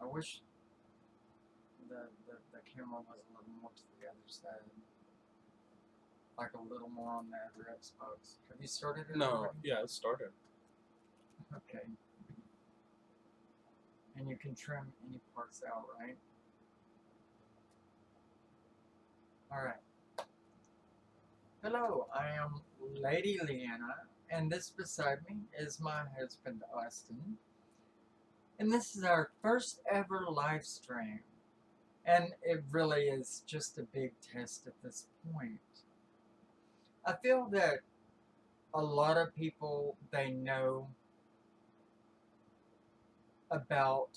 I wish the camera was a little more to the other side. Like a little more on the other Xbox. Have you started it No, already? yeah, it started. Okay. And you can trim any parts out, right? Alright. Hello, I am Lady Leeanna, and this beside me is my husband Austin. And this is our first ever live stream. And it really is just a big test at this point. I feel that a lot of people, they know about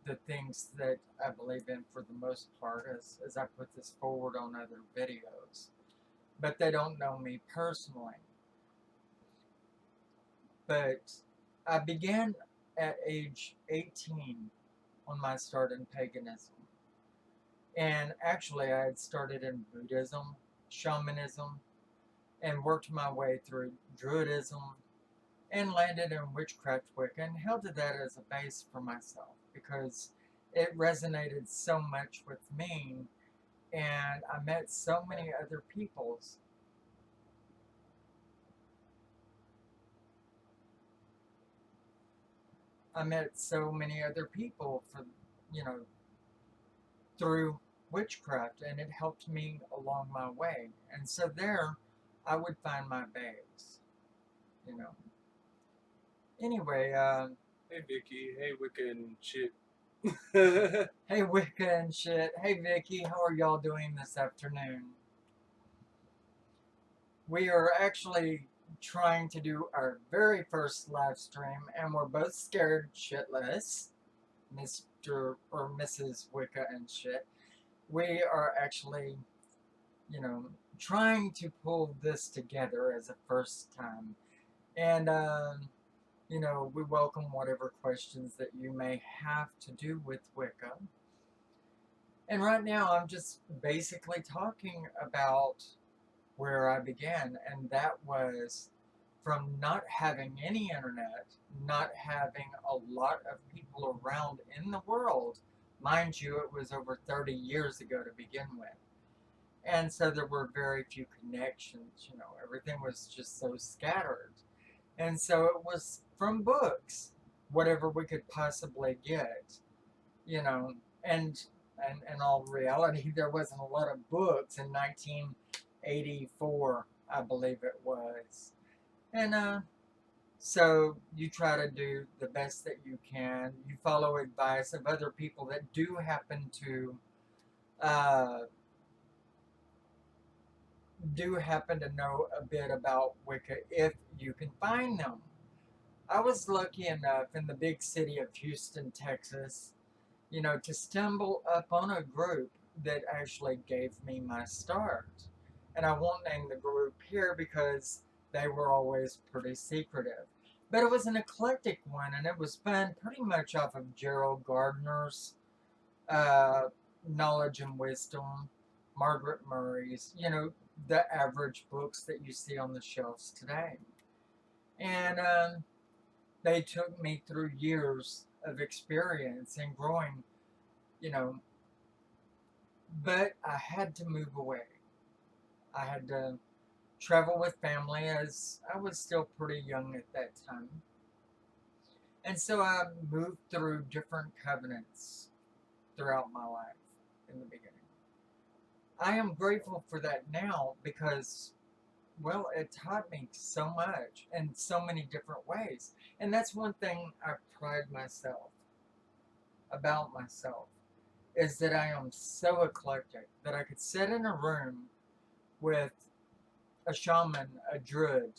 the things that I believe in for the most part as I put this forward on other videos. But they don't know me personally. But I began at age 18 on my start in paganism. And actually I had started in Buddhism, shamanism, and worked my way through Druidism and landed in Witchcraft Wicca and held to that as a base for myself because it resonated so much with me, and I met so many other peoples. I met so many other people for, you know, through witchcraft, and it helped me along my way. And so there, I would find my base, you know. Anyway, Hey Vicky, hey Wicca and shit. hey Wicca and shit. Hey Vicky, how are y'all doing this afternoon? We are actually trying to do our very first live stream, and we're both scared shitless, Mr. or Mrs. Wicca and shit. We are actually, you know, trying to pull this together as a first time. And, you know, we welcome whatever questions that you may have to do with Wicca. And right now, I'm just basically talking about where I began, and that was from not having any internet, not having a lot of people around in the world. Mind you, it was over 30 years ago to begin with. And so there were very few connections, you know, everything was just so scattered. And so it was from books, whatever we could possibly get, you know, and in all reality, there wasn't a lot of books in 1984, I believe it was. And so you try to do the best that you can. You follow advice of other people that do happen to uh, know a bit about Wicca if you can find them. I was lucky enough in the big city of Houston, Texas, you know, to stumble up on a group that actually gave me my start. And I won't name the group here because they were always pretty secretive. But it was an eclectic one, and it was spun pretty much off of Gerald Gardner's uh, knowledge and wisdom, Margaret Murray's, you know, the average books that you see on the shelves today. And they took me through years of experience and growing, you know, but I had to move away. I had to travel with family as I was still pretty young at that time. And so I moved through different covenants throughout my life in the beginning. I am grateful for that now because, well, it taught me so much in so many different ways. And that's one thing I pride myself about myself is that I am so eclectic that I could sit in a room with a shaman, a druid,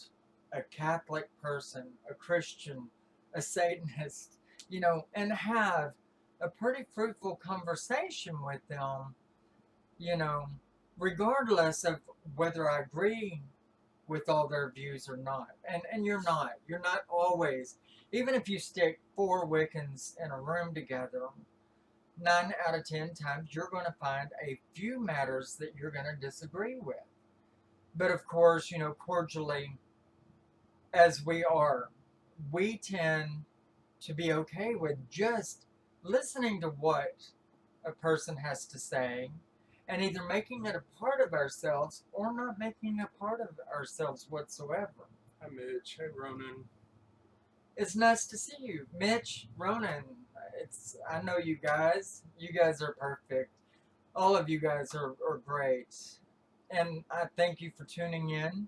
a Catholic person, a Christian, a Satanist, you know, and have a pretty fruitful conversation with them, you know, regardless of whether I agree with all their views or not. And you're not. You're not always. Even if you stick 4 Wiccans in a room together, 9 out of 10 times you're going to find a few matters that you're going to disagree with. But of course, you know, cordially as we are, we tend to be okay with just listening to what a person has to say and either making it a part of ourselves or not making it a part of ourselves whatsoever. Hi, Mitch. Hey, Ronan. It's nice to see you, Mitch, Ronan. I know you guys. You guys are perfect. All of you guys are great. And I thank you for tuning in.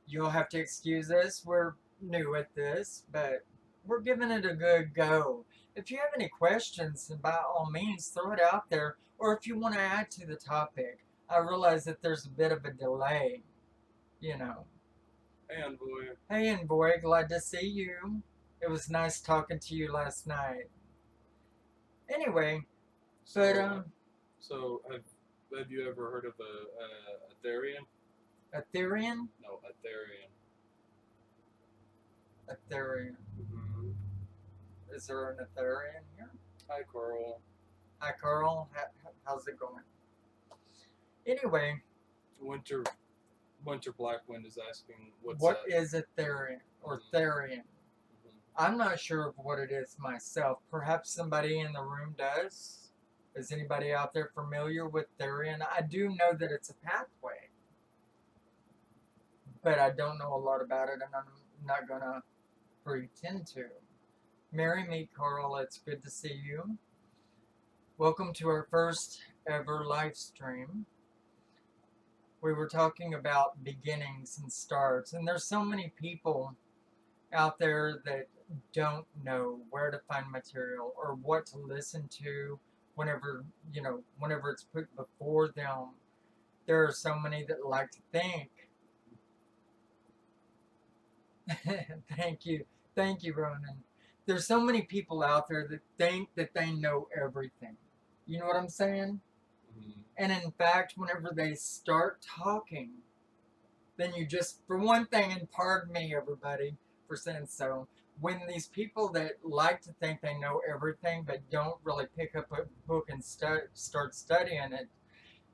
You'll have to excuse us. We're new at this, but we're giving it a good go. If you have any questions, by all means, throw it out there. Or if you want to add to the topic, I realize that there's a bit of a delay, you know. Hey, Envoy. Hey, Envoy, glad to see you. It was nice talking to you last night. Anyway, So, but so have you ever heard of a Aetherian? Ethereum, No, Aetherian. Ethereum. Mm-hmm. Is there an Ethereum here? Hi, Carl. Hi, Carl. How's it going? Anyway, Winter Blackwind is asking what's what that? is Ethereum or Therian? Mhm. I'm not sure of what it is myself. Perhaps somebody in the room does. Is anybody out there familiar with Therian? I do know that it's a pathway, but I don't know a lot about it, and I'm not gonna pretend to. Marry me, Carl. It's good to see you. Welcome to our first ever live stream. We were talking about beginnings and starts, and there's so many people out there that don't know where to find material or what to listen to whenever it's put before them. There are so many that like to think. Thank you, Ronan. There's so many people out there that think that they know everything. You know what I'm saying? Mm-hmm. And in fact, whenever they start talking, then you just, for one thing, and pardon me, everybody, for saying so, when these people that like to think they know everything but don't really pick up a book and start studying it,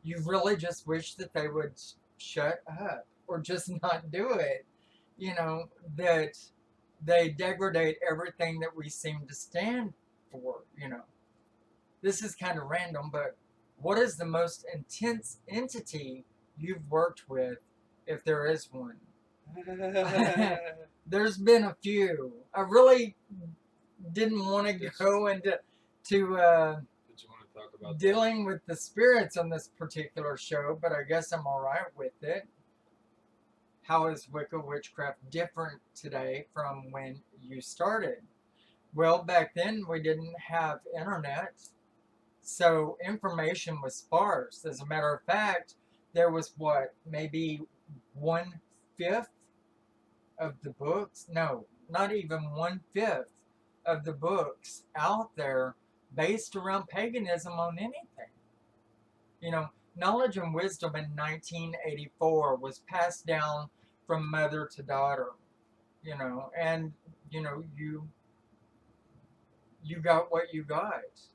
you really just wish that they would shut up or just not do it. You know, that they degrade everything that we seem to stand for, you know. This is kind of random, but what is the most intense entity you've worked with, if there is one? There's been a few. I really didn't want to go into Did you want to talk about dealing with the spirits on this particular show, but I guess I'm all right with it. How is Wicca Witchcraft different today from when you started? Well, back then we didn't have internet, so information was sparse. As a matter of fact, there was what, maybe 1/5 of the books? No, not even 1/5 of the books out there based around paganism on anything. You know, Knowledge and Wisdom in 1984 was passed down from mother to daughter, you know, and you got what you got.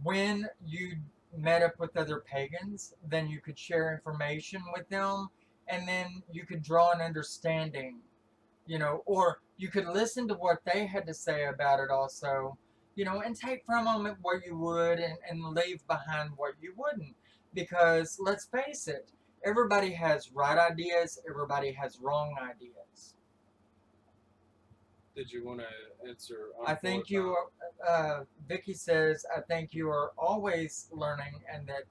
When you met up with other pagans, then you could share information with them, and then you could draw an understanding, you know, or you could listen to what they had to say about it also, you know, and take from them what you would and leave behind what you wouldn't. Because let's face it, everybody has right ideas, everybody has wrong ideas. Did you want to answer? I think you are, Vicky says, I think you are always learning, and that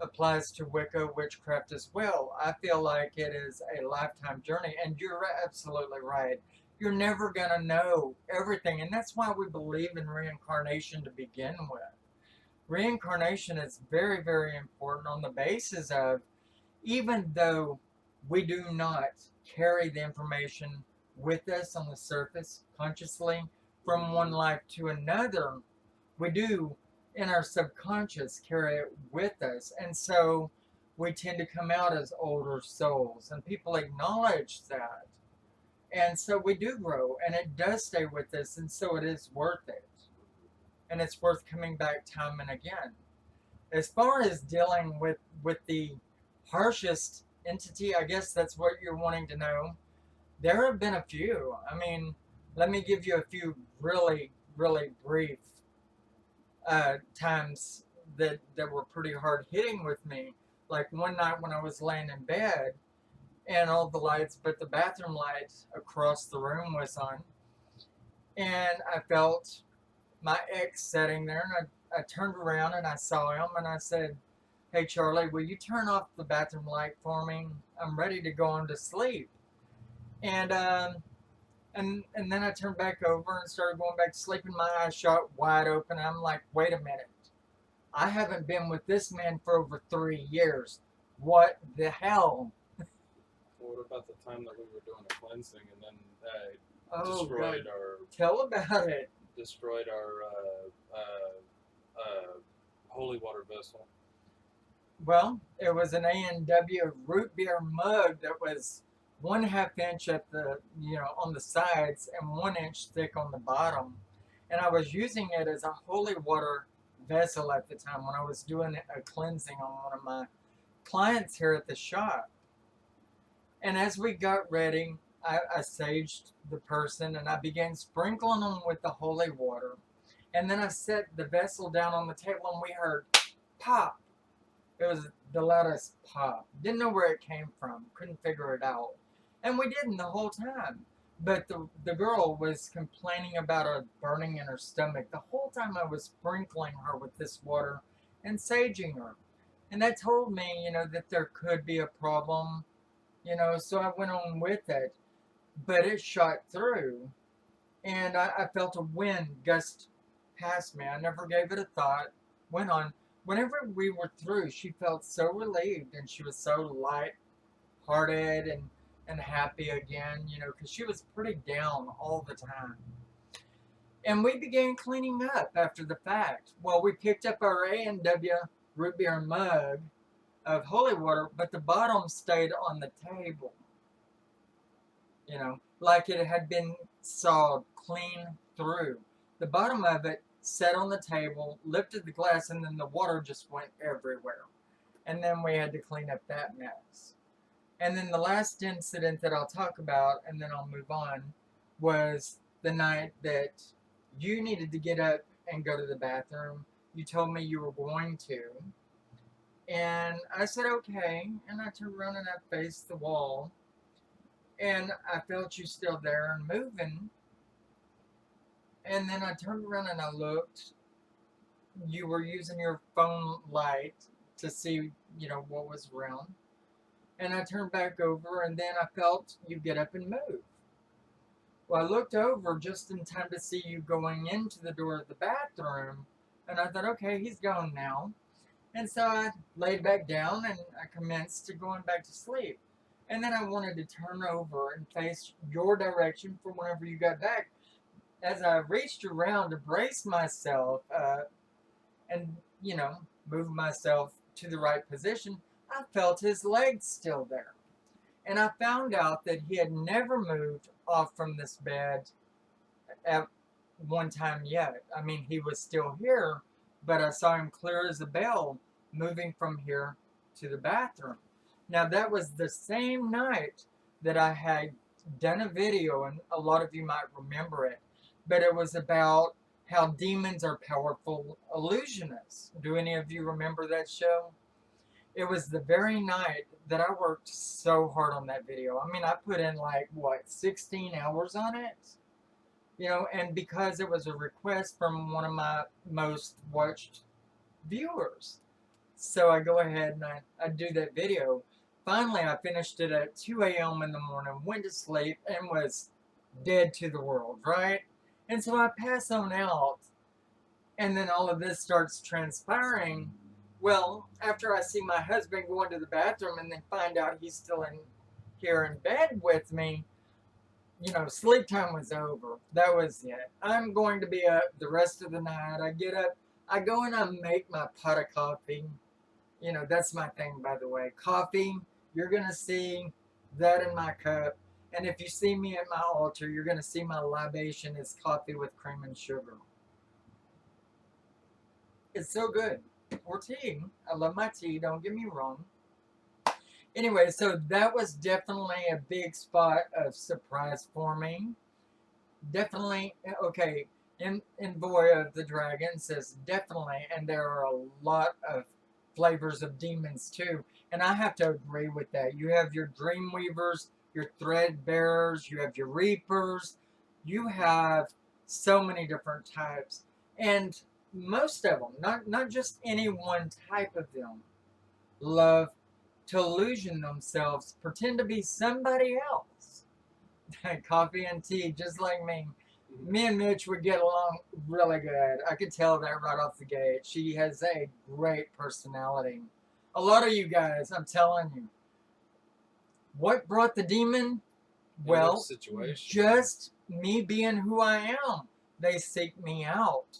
applies to Wicca witchcraft as well. I feel like it is a lifetime journey, and you're absolutely right. You're never going to know everything, and that's why we believe in reincarnation to begin with. Reincarnation is very, very important on the basis of, even though we do not carry the information with us on the surface consciously from one life to another, we do in our subconscious carry it with us. And so we tend to come out as older souls, and people acknowledge that. And so we do grow, and it does stay with us, and so it is worth it. And it's worth coming back time and again. As far as dealing with the harshest entity, I guess that's what you're wanting to know. There have been a few. I mean, let me give you a few really, really brief times that were pretty hard hitting with me. Like one night when I was laying in bed and all the lights, but the bathroom light across the room was on, and I felt my ex sitting there, and I turned around and I saw him, and I said, "Hey Charlie, will you turn off the bathroom light for me? I'm ready to go on to sleep." And and then I turned back over and started going back to sleep, and my eyes shot wide open. I'm like, "Wait a minute! I haven't been with this man for over 3 years. What the hell?" What about the time that we were doing a cleansing and then Oh God! destroyed our Tell about it. destroyed our holy water vessel? Well, it was an A&W root beer mug that was 1/2 inch at the on the sides and 1 inch thick on the bottom, and I was using it as a holy water vessel at the time when I was doing a cleansing on one of my clients here at the shop. And as we got ready, I saged the person and I began sprinkling them with the holy water. And then I set the vessel down on the table and we heard pop. It was the loudest pop. Didn't know where it came from. Couldn't figure it out. And we didn't the whole time. But the girl was complaining about a burning in her stomach the whole time I was sprinkling her with this water and saging her. And that told me, that there could be a problem, so I went on with it. But it shot through, and I felt a wind gust past me. I never gave it a thought. Went on. Whenever we were through, she felt so relieved and she was so light-hearted and happy again, because she was pretty down all the time. And we began cleaning up after the fact. Well, we picked up our A&W root beer mug of holy water, but the bottom stayed on the table, like it had been sawed clean through. The bottom of it sat on the table, lifted the glass, and then the water just went everywhere. And then we had to clean up that mess. And then the last incident that I'll talk about, and then I'll move on, was the night that you needed to get up and go to the bathroom. You told me you were going to. And I said, okay. And I turned around and I faced the wall. And I felt you still there and moving. And then I turned around and I looked. You were using your phone light to see, what was around. And I turned back over and then I felt you get up and move. Well, I looked over just in time to see you going into the door of the bathroom. And I thought, okay, he's gone now. And so I laid back down and I commenced to going back to sleep. And then I wanted to turn over and face your direction for whenever you got back. As I reached around to brace myself and, move myself to the right position, I felt his legs still there. And I found out that he had never moved off from this bed at one time yet. I mean, he was still here, but I saw him clear as a bell moving from here to the bathroom. Now, that was the same night that I had done a video, and a lot of you might remember it, but it was about how demons are powerful illusionists. Do any of you remember that show? It was the very night that I worked so hard on that video. I mean, I put in 16 hours on it? And because it was a request from one of my most watched viewers. So I go ahead and I do that video. Finally, I finished it at 2 a.m. in the morning, went to sleep, and was dead to the world, right? And so I pass on out, and then all of this starts transpiring. Well, after I see my husband go into the bathroom and then find out he's still here in bed with me, sleep time was over. That was it. I'm going to be up the rest of the night. I get up, I go and I make my pot of coffee. That's my thing, by the way. Coffee, you're going to see that in my cup. And if you see me at my altar, you're going to see my libation is coffee with cream and sugar. It's so good. Or tea. I love my tea, don't get me wrong. Anyway, so that was definitely a big spot of surprise for me. Definitely, okay, in Boy of the Dragon says definitely, and there are a lot of flavors of demons too. And I have to agree with that. You have your dream weavers, your thread bearers, you have your reapers, you have so many different types. And most of them, not just any one type of them, love to illusion themselves, pretend to be somebody else. Coffee and tea, just like me. Me and Mitch would get along really good. I could tell that right off the gate. She has a great personality. A lot of you guys, I'm telling you, what brought the demon? In what Well, situation? just me being who I am. They seek me out.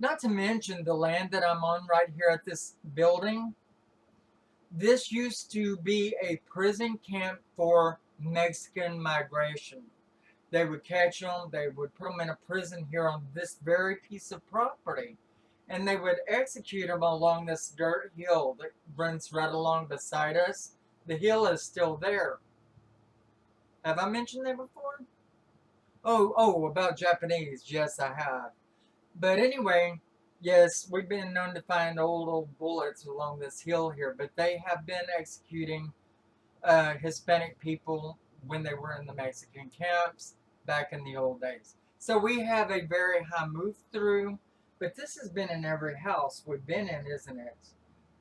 Not to mention the land that I'm on right here at this building. This used to be a prison camp for Mexican migration. They would catch them, they would put them in a prison here on this very piece of property, and they would execute them along this dirt hill that runs right along beside us. The hill is still there. Have I mentioned that before? Oh, about Japanese. Yes, I have. But anyway, yes, we've been known to find old bullets along this hill here, but they have been executing Hispanic people when they were in the Mexican camps back in the old days. So we have a very high move through, but this has been in every house we've been in, isn't it?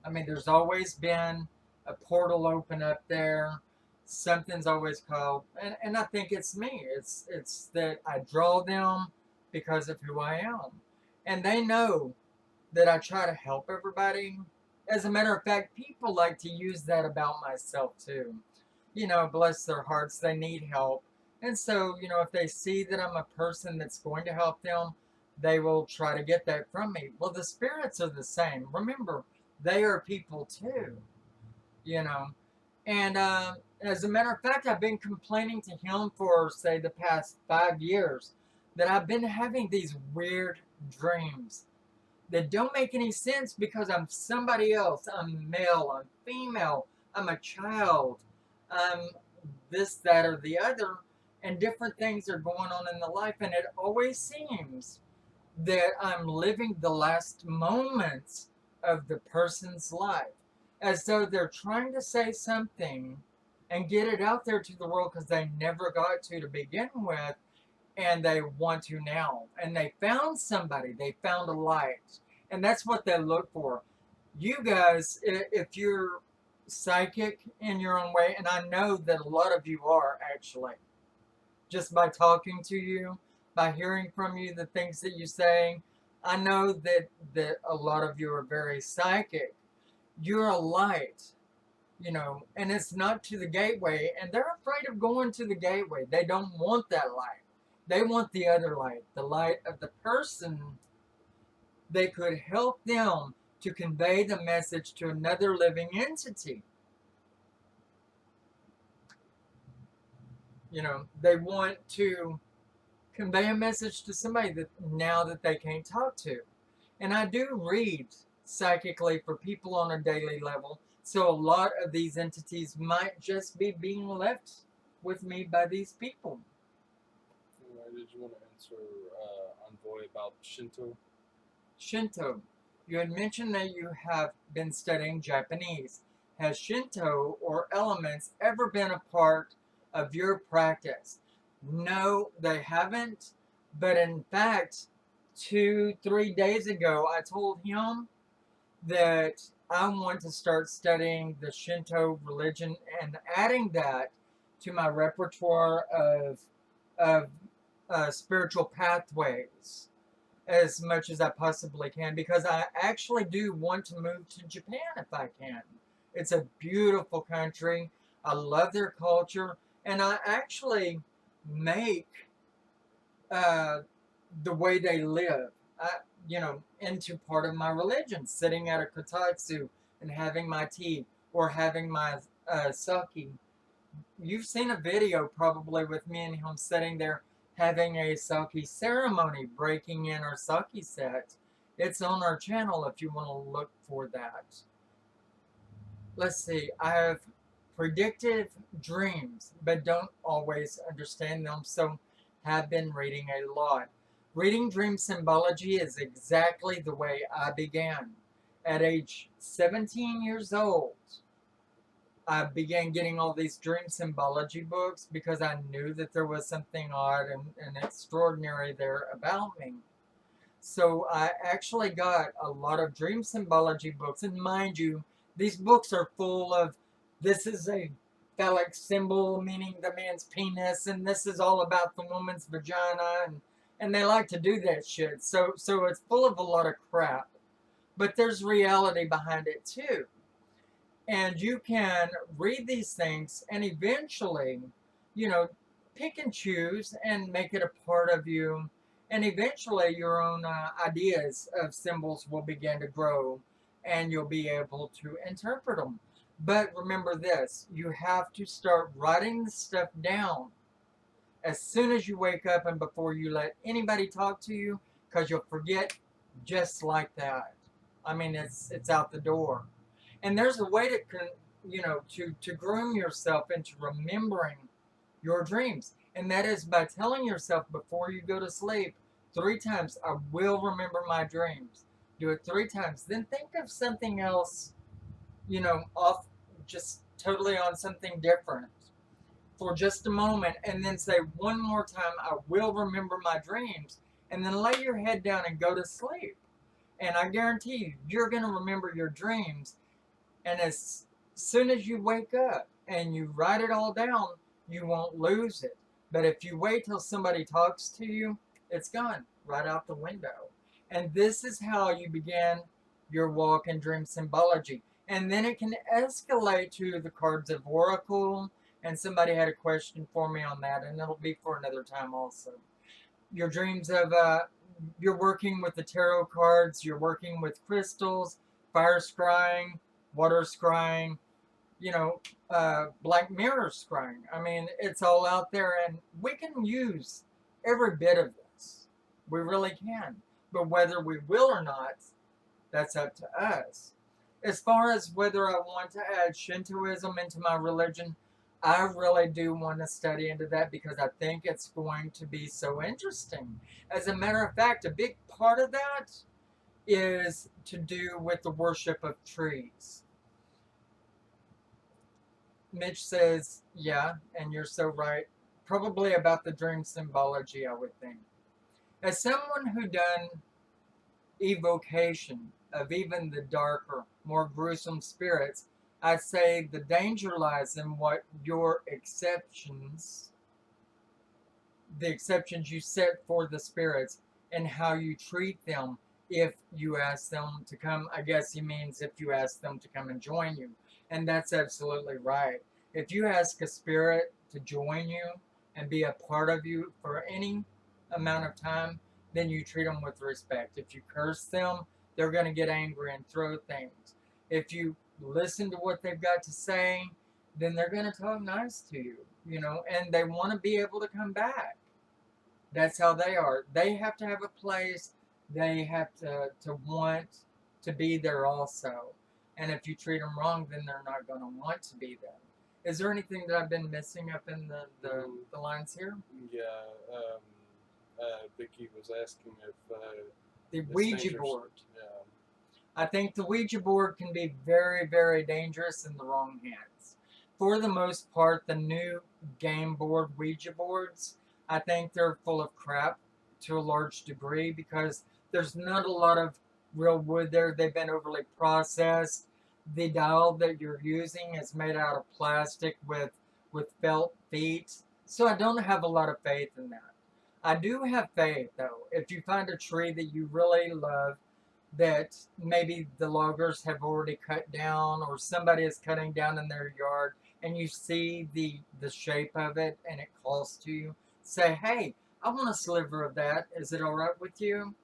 I mean, there's always been a portal open up there. Something's always called, and I think it's me. It's that I draw them because of who I am, and they know that I try to help everybody. As a matter of fact, people like to use that about myself too. You know, bless their hearts, they need help. And so, you know, if they see that I'm a person that's going to help them, they will try to get that from me. Well, the spirits are the same. Remember, they are people too, you know. And as a matter of fact, I've been complaining to him for, say, the past 5 years that I've been having these weird dreams that don't make any sense because I'm somebody else. I'm male, I'm female, I'm a child, I'm this, that, or the other, and different things are going on in the life. And it always seems that I'm living the last moments of the person's life as though they're trying to say something and get it out there to the world because they never got to begin with, and they want to now. And they found somebody, they found a light. And that's what they look for. You guys, if you're psychic in your own way, and I know that a lot of you are actually, just by talking to you, by hearing from you the things that you say, I know that a lot of you are very psychic. You're a light, you know, and it's not to the gateway, and they're afraid of going to the gateway. They don't want that light. They want the other light, the light of the person that could help them to convey the message to another living entity. You know, they want to convey a message to somebody that now that they can't talk to. And I do read psychically for people on a daily level. So a lot of these entities might just be being left with me by these people. Did you want to answer Envoy about Shinto? Shinto. You had mentioned that you have been studying Japanese. Has Shinto or elements ever been a part of your practice? No, they haven't. But in fact, 3 days ago, I told him that I want to start studying the Shinto religion and adding that to my repertoire of spiritual pathways as much as I possibly can, because I actually do want to move to Japan if I can. It's a beautiful country. I love their culture, and I actually make uh, the way they live, you know, into part of my religion. Sitting at a kotatsu and having my tea or having my sake. You've seen a video probably with me and him sitting there having a sake ceremony, breaking in our sake set. It's on our channel if you want to look for that. Let's see, I have predictive dreams, but don't always understand them, so have been reading a lot. Reading dream symbology is exactly the way I began. At age 17 years old, I began getting all these dream symbology books because I knew that there was something odd and extraordinary there about me. So I actually got a lot of dream symbology books. And mind you, these books are full of this is a phallic symbol meaning the man's penis, and this is all about the woman's vagina, and they like to do that shit. So it's full of a lot of crap. But there's reality behind it too. And you can read these things and eventually, you know, pick and choose and make it a part of you. And eventually, your own ideas of symbols will begin to grow and you'll be able to interpret them. But remember this, you have to start writing the stuff down as soon as you wake up and before you let anybody talk to you, because you'll forget just like that. I mean, it's out the door. And there's a way to to groom yourself into remembering your dreams, and that is by telling yourself before you go to sleep 3 times, I will remember my dreams. Do it 3 times, then think of something else, off, just totally on something different for just a moment, and then say one more time, I will remember my dreams, and then lay your head down and go to sleep. And I guarantee you, you're going to remember your dreams. And as soon as you wake up and you write it all down, you won't lose it. But if you wait till somebody talks to you, it's gone right out the window. And this is how you begin your walk in dream symbology. And then it can escalate to the cards of Oracle. And somebody had a question for me on that, and it'll be for another time also. Your dreams of, you're working with the tarot cards, you're working with crystals, fire scrying, water scrying, black mirror scrying. I mean, it's all out there, and we can use every bit of this. We really can. But whether we will or not, that's up to us. As far as whether I want to add Shintoism into my religion, I really do want to study into that because I think it's going to be so interesting. As a matter of fact, a big part of that is to do with the worship of trees. Mitch says, yeah, and you're so right. Probably about the dream symbology, I would think. As someone who done evocation of even the darker, more gruesome spirits, I say the danger lies in what the exceptions you set for the spirits, and how you treat them if you ask them to come. I guess he means if you ask them to come and join you. And that's absolutely right. If you ask a spirit to join you and be a part of you for any amount of time, then you treat them with respect. If you curse them, they're going to get angry and throw things. If you listen to what they've got to say, then they're going to talk nice to you, and they want to be able to come back. That's how they are. They have to have a place. They have to want to be there also. And if you treat them wrong, then they're not going to want to be there. Is there anything that I've been missing up in the lines here? Yeah. Vicky was asking if The it's Ouija dangerous. board. Yeah. I think the Ouija board can be very, very dangerous in the wrong hands. For the most part, the new game board Ouija boards, I think they're full of crap to a large degree because there's not a lot of real wood there. They've been overly processed. The dial that you're using is made out of plastic with felt feet. So I don't have a lot of faith in that. I do have faith, though. If you find a tree that you really love, that maybe the loggers have already cut down or somebody is cutting down in their yard, and you see the shape of it and it calls to you, say, hey, I want a sliver of that. Is it all right with you?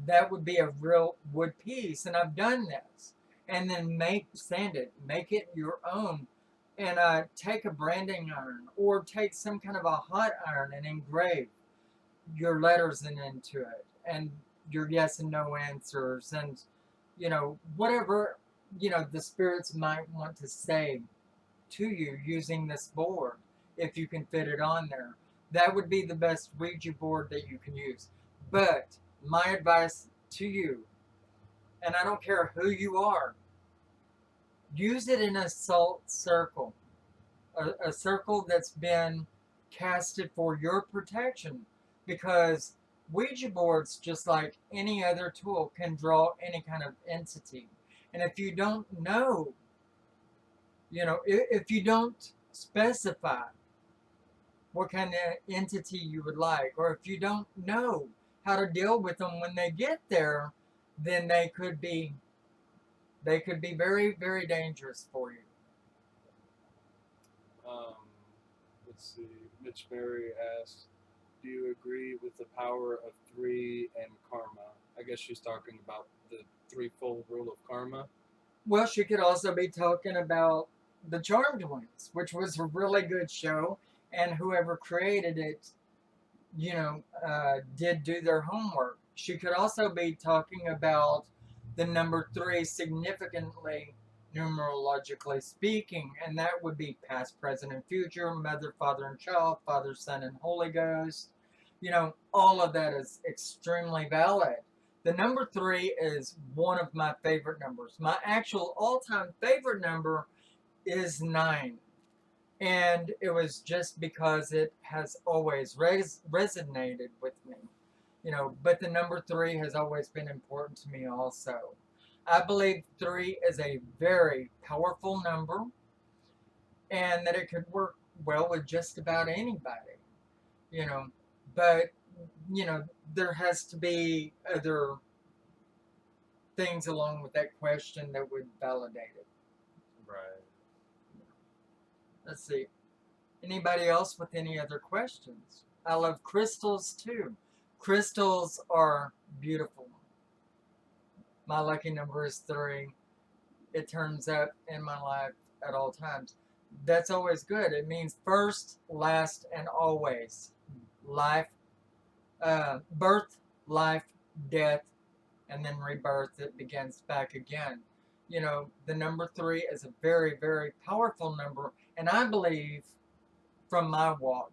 That would be a real wood piece, and I've done this. And then sand it, make it your own, and take a branding iron or take some kind of a hot iron and engrave your letters into it, and your yes and no answers, and whatever the spirits might want to say to you using this board. If you can fit it on there, that would be the best Ouija board that you can use. But my advice to you, and I don't care who you are, use it in a salt circle, a circle that's been casted for your protection, because Ouija boards, just like any other tool, can draw any kind of entity. And if you don't know, if you don't specify what kind of entity you would like, or if you don't know how to deal with them when they get there, then they could be very, very dangerous for you. Um, let's see. Mitch Mary asks, "Do you agree with the power of three and karma?" I guess she's talking about the threefold rule of karma. Well, she could also be talking about the Charmed Ones, which was a really good show, and whoever created it, did do their homework. She could also be talking about the number three significantly, numerologically speaking, and that would be past, present, and future, mother, father, and child, father, son, and Holy Ghost. All of that is extremely valid. The number three is one of my favorite numbers. My actual all time favorite number is nine. And it was just because it has always resonated with me. But the number three has always been important to me also. I believe three is a very powerful number and that it could work well with just about anybody, you know. But, you know, there has to be other things along with that question that would validate it. Right. Let's see. Anybody else with any other questions? I love crystals too. Crystals are beautiful. My lucky number is three. It turns up in my life at all times. That's always good. It means first, last, and always. Life, birth, life, death, and then rebirth. It begins back again. The number three is a very, very powerful number, and I believe from my walk,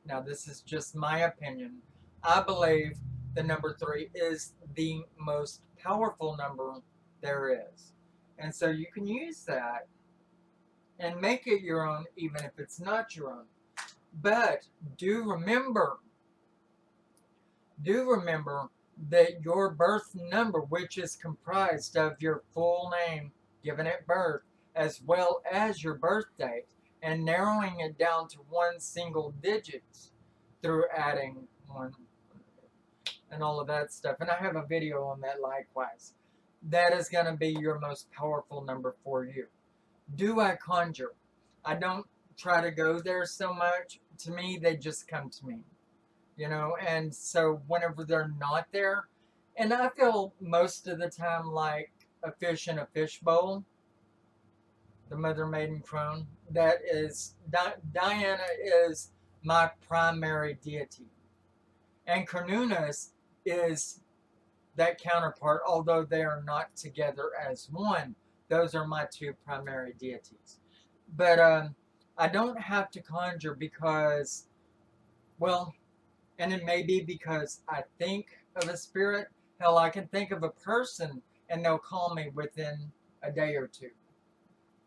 now this is just my opinion, I believe the number three is the most powerful number there is. And so you can use that and make it your own, even if it's not your own. But do remember, do remember that your birth number, which is comprised of your full name given at birth, as well as your birth date, and narrowing it down to one single digit through adding one and all of that stuff. And I have a video on that likewise. That is going to be your most powerful number for you. Do I conjure? I don't try to go there so much. To me, they just come to me. And so whenever they're not there, and I feel most of the time like a fish in a fishbowl, the mother maiden crone, that is, Diana is my primary deity. And Carnunas is that counterpart, although they are not together as one. Those are my two primary deities. But I don't have to conjure because, well, and it may be because I think of a spirit. Hell, I can think of a person and they'll call me within a day or two.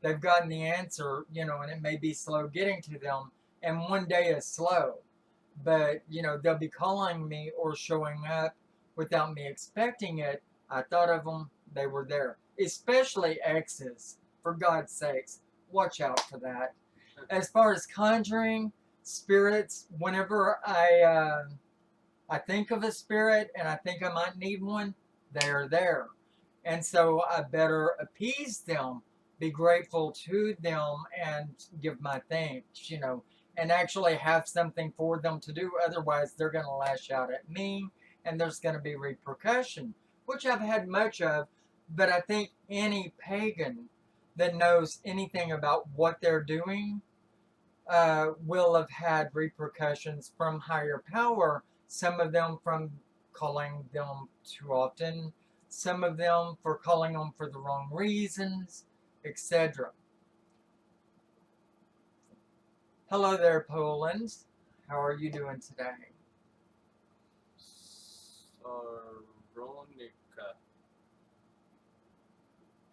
They've gotten the answer, and it may be slow getting to them. And one day is slow. But, they'll be calling me or showing up without me expecting it. I thought of them, they were there. Especially exes, for God's sakes. Watch out for that. As far as conjuring, spirits, whenever I think of a spirit and I think I might need one, they're there. And so I better appease them, be grateful to them, and give my thanks, and actually have something for them to do. Otherwise, they're going to lash out at me and there's going to be repercussion, which I've had much of. But I think any pagan that knows anything about what they're doing will have had repercussions from higher power, some of them from calling them too often, some of them for calling them for the wrong reasons, etc. Hello there, Poland. How are you doing today? Aronica.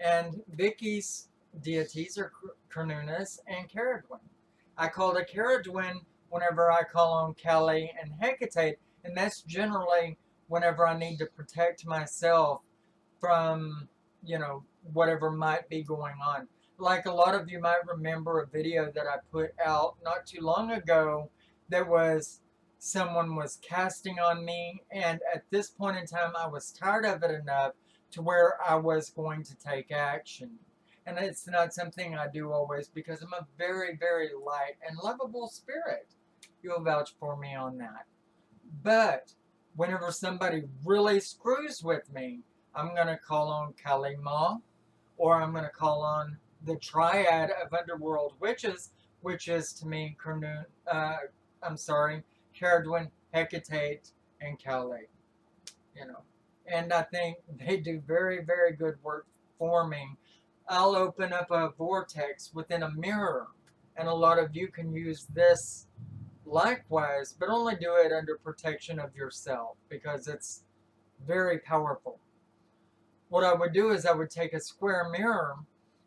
And Vicky's deities are Carnunas and Caradwin. I call it Caradwin whenever I call on Kali and Hecate, and that's generally whenever I need to protect myself from, whatever might be going on. Like a lot of you might remember a video that I put out not too long ago that was someone was casting on me, and at this point in time, I was tired of it enough to where I was going to take action. And it's not something I do always because I'm a very, very light and lovable spirit. You'll vouch for me on that. But whenever somebody really screws with me, I'm going to call on Kali Ma, or I'm going to call on the triad of underworld witches, which is to me Caradwin, Hecate, and Kali. You know, and I think they do very, very good work for me. I'll open up a vortex within a mirror, and a lot of you can use this likewise, but only do it under protection of yourself because it's very powerful. What I would do is I would take a square mirror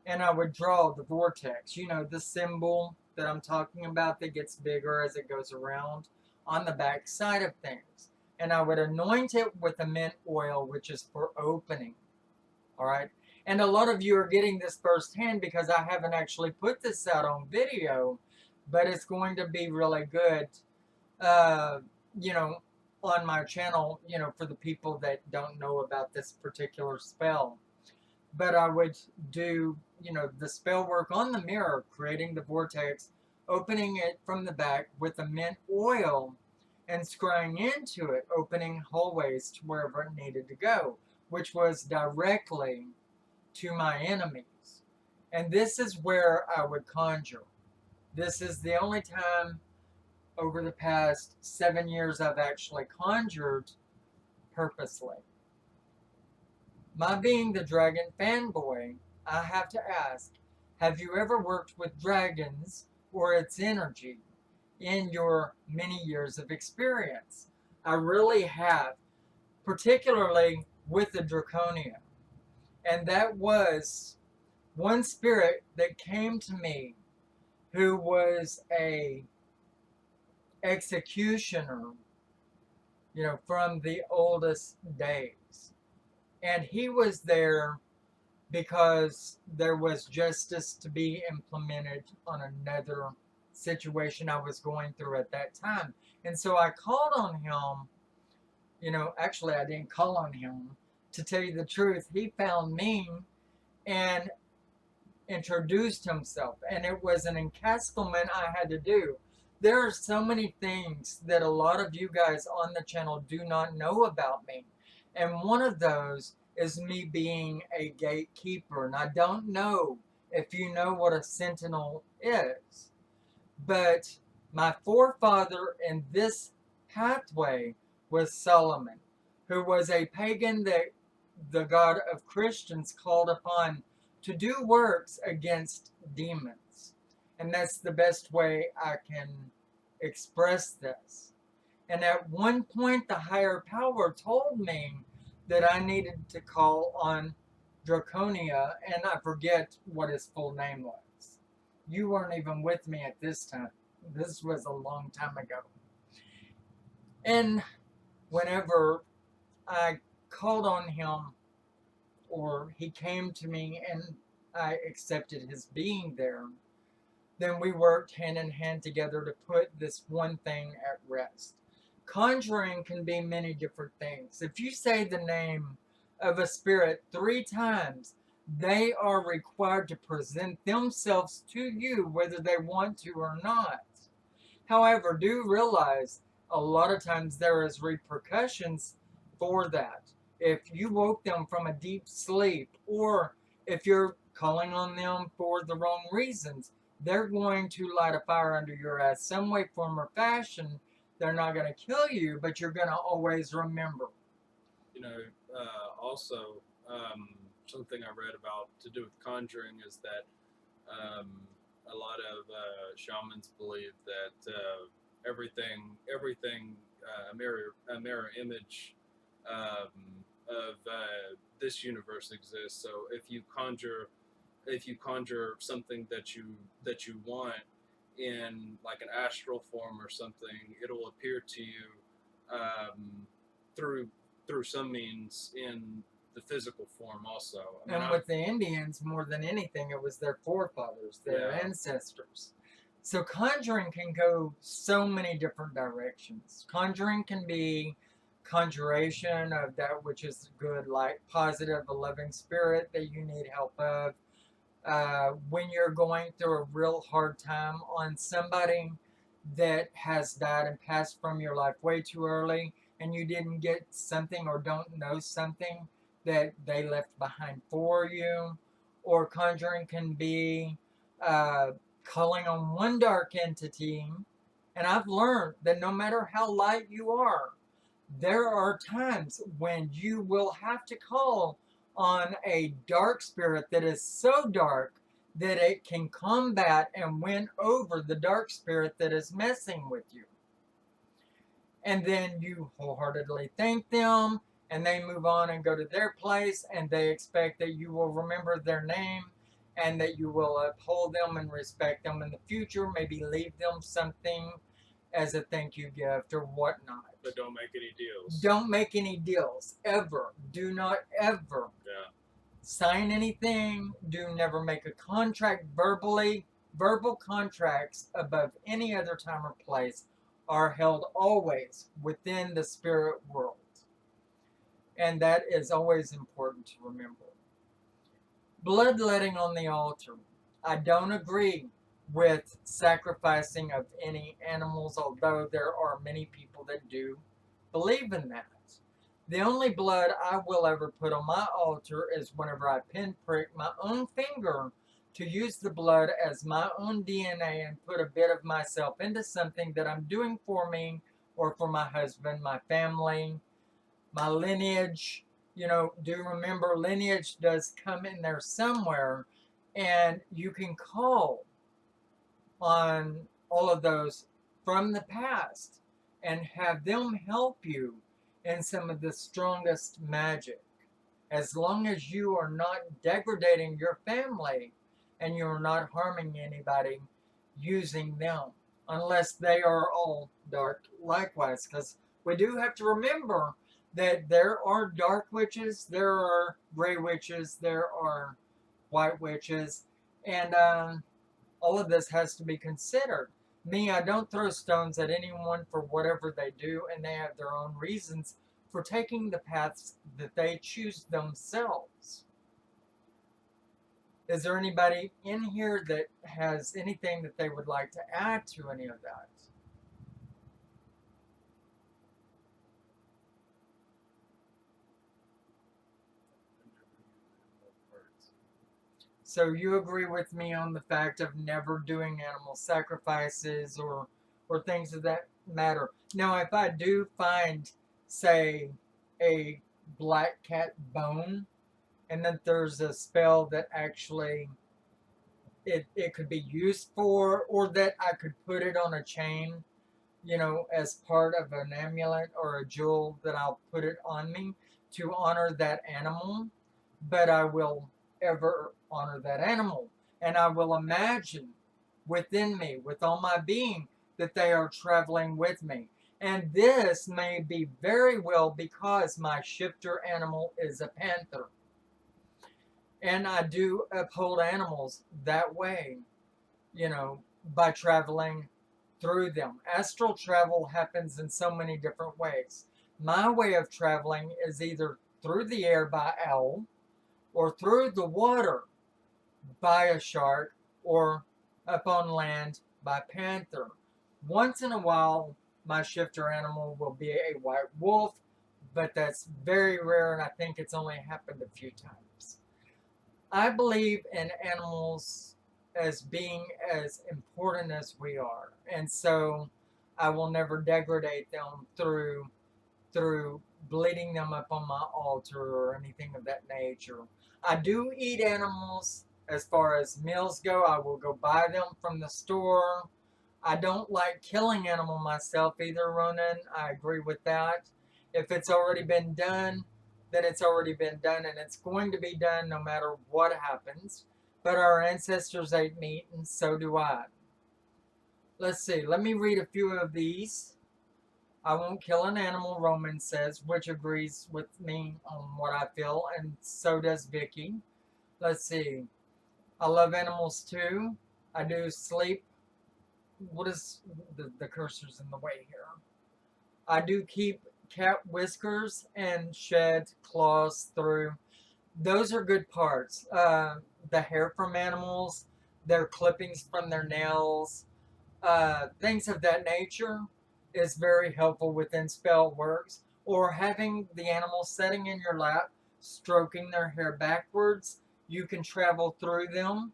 and I would draw the vortex, the symbol that I'm talking about that gets bigger as it goes around on the back side of things. And I would anoint it with the mint oil, which is for opening. All right. And a lot of you are getting this firsthand because I haven't actually put this out on video, but it's going to be really good, uh, you know, on my channel, for the people that don't know about this particular spell. But I would do, the spell work on the mirror, creating the vortex, opening it from the back with the mint oil and scrying into it, opening hallways to wherever it needed to go, which was directly to my enemies. And this is where I would conjure. This is the only time over the past 7 years I've actually conjured purposely. My being the dragon fanboy, I have to ask, have you ever worked with dragons or its energy in your many years of experience? I really have, particularly with the Draconia. And that was one spirit that came to me who was a executioner, from the oldest days. And he was there because there was justice to be implemented on another situation I was going through at that time. And so I called on him, actually, I didn't call on him. To tell you the truth, he found me and introduced himself, and it was an encastement I had to do. There are so many things that a lot of you guys on the channel do not know about me, and one of those is me being a gatekeeper. And I don't know if you know what a sentinel is, but my forefather in this pathway was Solomon, who was a pagan that the God of Christians called upon to do works against demons. And that's the best way I can express this. And at one point, the higher power told me that I needed to call on Draconia, and I forget what his full name was. You weren't even with me at this time. This was a long time ago. And whenever I called on him, or he came to me and I accepted his being there, then we worked hand in hand together to put this one thing at rest. Conjuring can be many different things. If you say the name of a spirit 3 times, they are required to present themselves to you whether they want to or not. However, do realize a lot of times there is repercussions for that. If you woke them from a deep sleep, or if you're calling on them for the wrong reasons, they're going to light a fire under your ass some way, form, or fashion. They're not going to kill you, but you're going to always remember. You know, also, something I read about to do with conjuring is that a lot of shamans believe that everything a mirror image um, of this universe exists. So if you conjure something that you want in like an astral form or something, it'll appear to you through some means in the physical form also. I mean, And with the Indians, more than anything, it was their forefathers, their ancestors. So conjuring can go so many different directions. Conjuring can be conjuration of that which is good, like positive, a loving spirit that you need help of. When you're going through a real hard time on somebody that has died and passed from your life way too early, and you didn't get something or don't know something that they left behind for you. Or conjuring can be uh, calling on one dark entity. And I've learned that no matter how light you are, there are times when you will have to call on a dark spirit that is so dark that it can combat and win over the dark spirit that is messing with you. And then you wholeheartedly thank them, and they move on and go to their place, and they expect that you will remember their name and that you will uphold them and respect them in the future, maybe leave them something as a thank you gift or whatnot. But don't make any deals. Don't make any deals, ever. Do not ever sign anything. Do never make a contract verbally. Verbal contracts above any other time or place are held always within the spirit world. And that is always important to remember. Bloodletting on the altar. I don't agree with sacrificing of any animals, although there are many people that do believe in that. The only blood I will ever put on my altar is whenever I pinprick my own finger to use the blood as my own DNA and put a bit of myself into something that I'm doing for me or for my husband, my family, my lineage. You know, do remember lineage does come in there somewhere, and you can call on all of those from the past and have them help you in some of the strongest magic. As long as you are not degrading your family and you're not harming anybody using them, unless they are all dark likewise. Because we do have to remember that there are dark witches, there are gray witches, there are white witches, and all of this has to be considered. Me, I don't throw stones at anyone for whatever they do, and they have their own reasons for taking the paths that they choose themselves. Is there anybody in here that has anything that they would like to add to any of that? So you agree with me on the fact of never doing animal sacrifices or things of that matter. Now, if I do find, say, a black cat bone, and then there's a spell that actually it could be used for, or that I could put it on a chain, you know, as part of an amulet or a jewel, that I'll put it on me to honor that animal, but I will ever honor that animal. And I will imagine within me, with all my being, that they are traveling with me. And this may be very well because my shifter animal is a panther. And I do uphold animals that way, you know, by traveling through them. Astral travel happens in so many different ways. My way of traveling is either through the air by owl, or through the water by a shark, or up on land by panther. Once in a while, my shifter animal will be a white wolf, but that's very rare, and I think it's only happened a few times. I believe in animals as being as important as we are, and so I will never degrade them through bleeding them up on my altar or anything of that nature. I do eat animals. As far as meals go, I will go buy them from the store. I don't like killing animal myself either, Ronan. I agree with that. If it's already been done, then it's already been done, and it's going to be done no matter what happens. But our ancestors ate meat, and so do I. Let's see. Let me read a few of these. I won't kill an animal, Roman says, which agrees with me on what I feel, and so does Vicky. Let's see. I love animals too. I do sleep. What is the cursor's in the way here? I do keep cat whiskers and shed claws through. Those are good parts. The hair from animals, their clippings from their nails, things of that nature is very helpful within spell works. Or having the animal sitting in your lap, stroking their hair backwards, you can travel through them,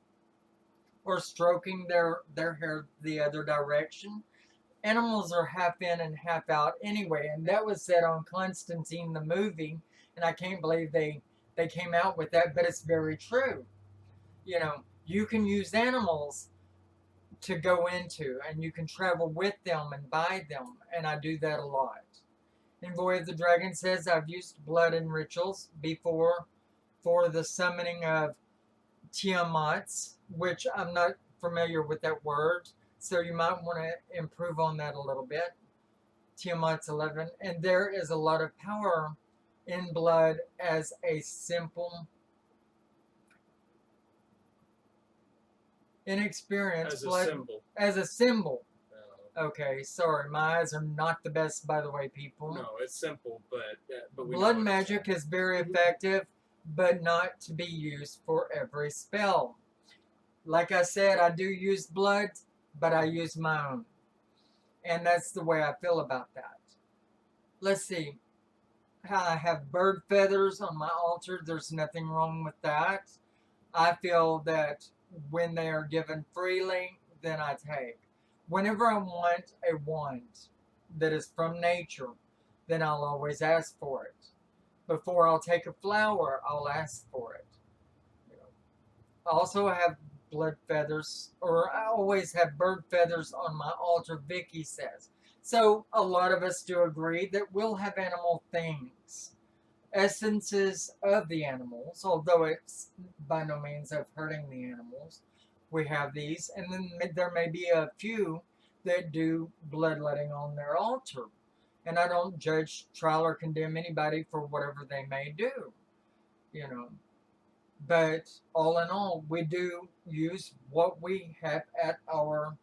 or stroking their hair the other direction. Animals are half in and half out anyway, and that was said on Constantine the movie, and I can't believe they came out with that, but it's very true. You know, you can use animals to go into, and you can travel with them and by them, and I do that a lot. And Boy of the Dragon says I've used blood in rituals before for the summoning of Tiamats, which I'm not familiar with that word, so you might want to improve on that a little bit. Tiamat's 11, and there is a lot of power in blood as a simple, inexperienced As a blood symbol. as a symbol. Okay, sorry, my eyes are not the best, by the way, people. No, it's simple, but we Blood know magic is very effective, but not to be used for every spell. Like I said, I do use blood, but I use my own. And that's the way I feel about that. Let's see. I have bird feathers on my altar. There's nothing wrong with that. I feel that when they are given freely, then I take. Whenever I want a wand that is from nature, then I'll always ask for it. Before I'll take a flower, I'll ask for it. You know. Also, I have blood feathers, or I always have bird feathers on my altar, Vicky says. So, a lot of us do agree that we'll have animal things, essences of the animals, although it's by no means of hurting the animals. We have these, and then there may be a few that do bloodletting on their altar. And I don't judge, trial, or condemn anybody for whatever they may do, you know. But all in all, we do use what we have at our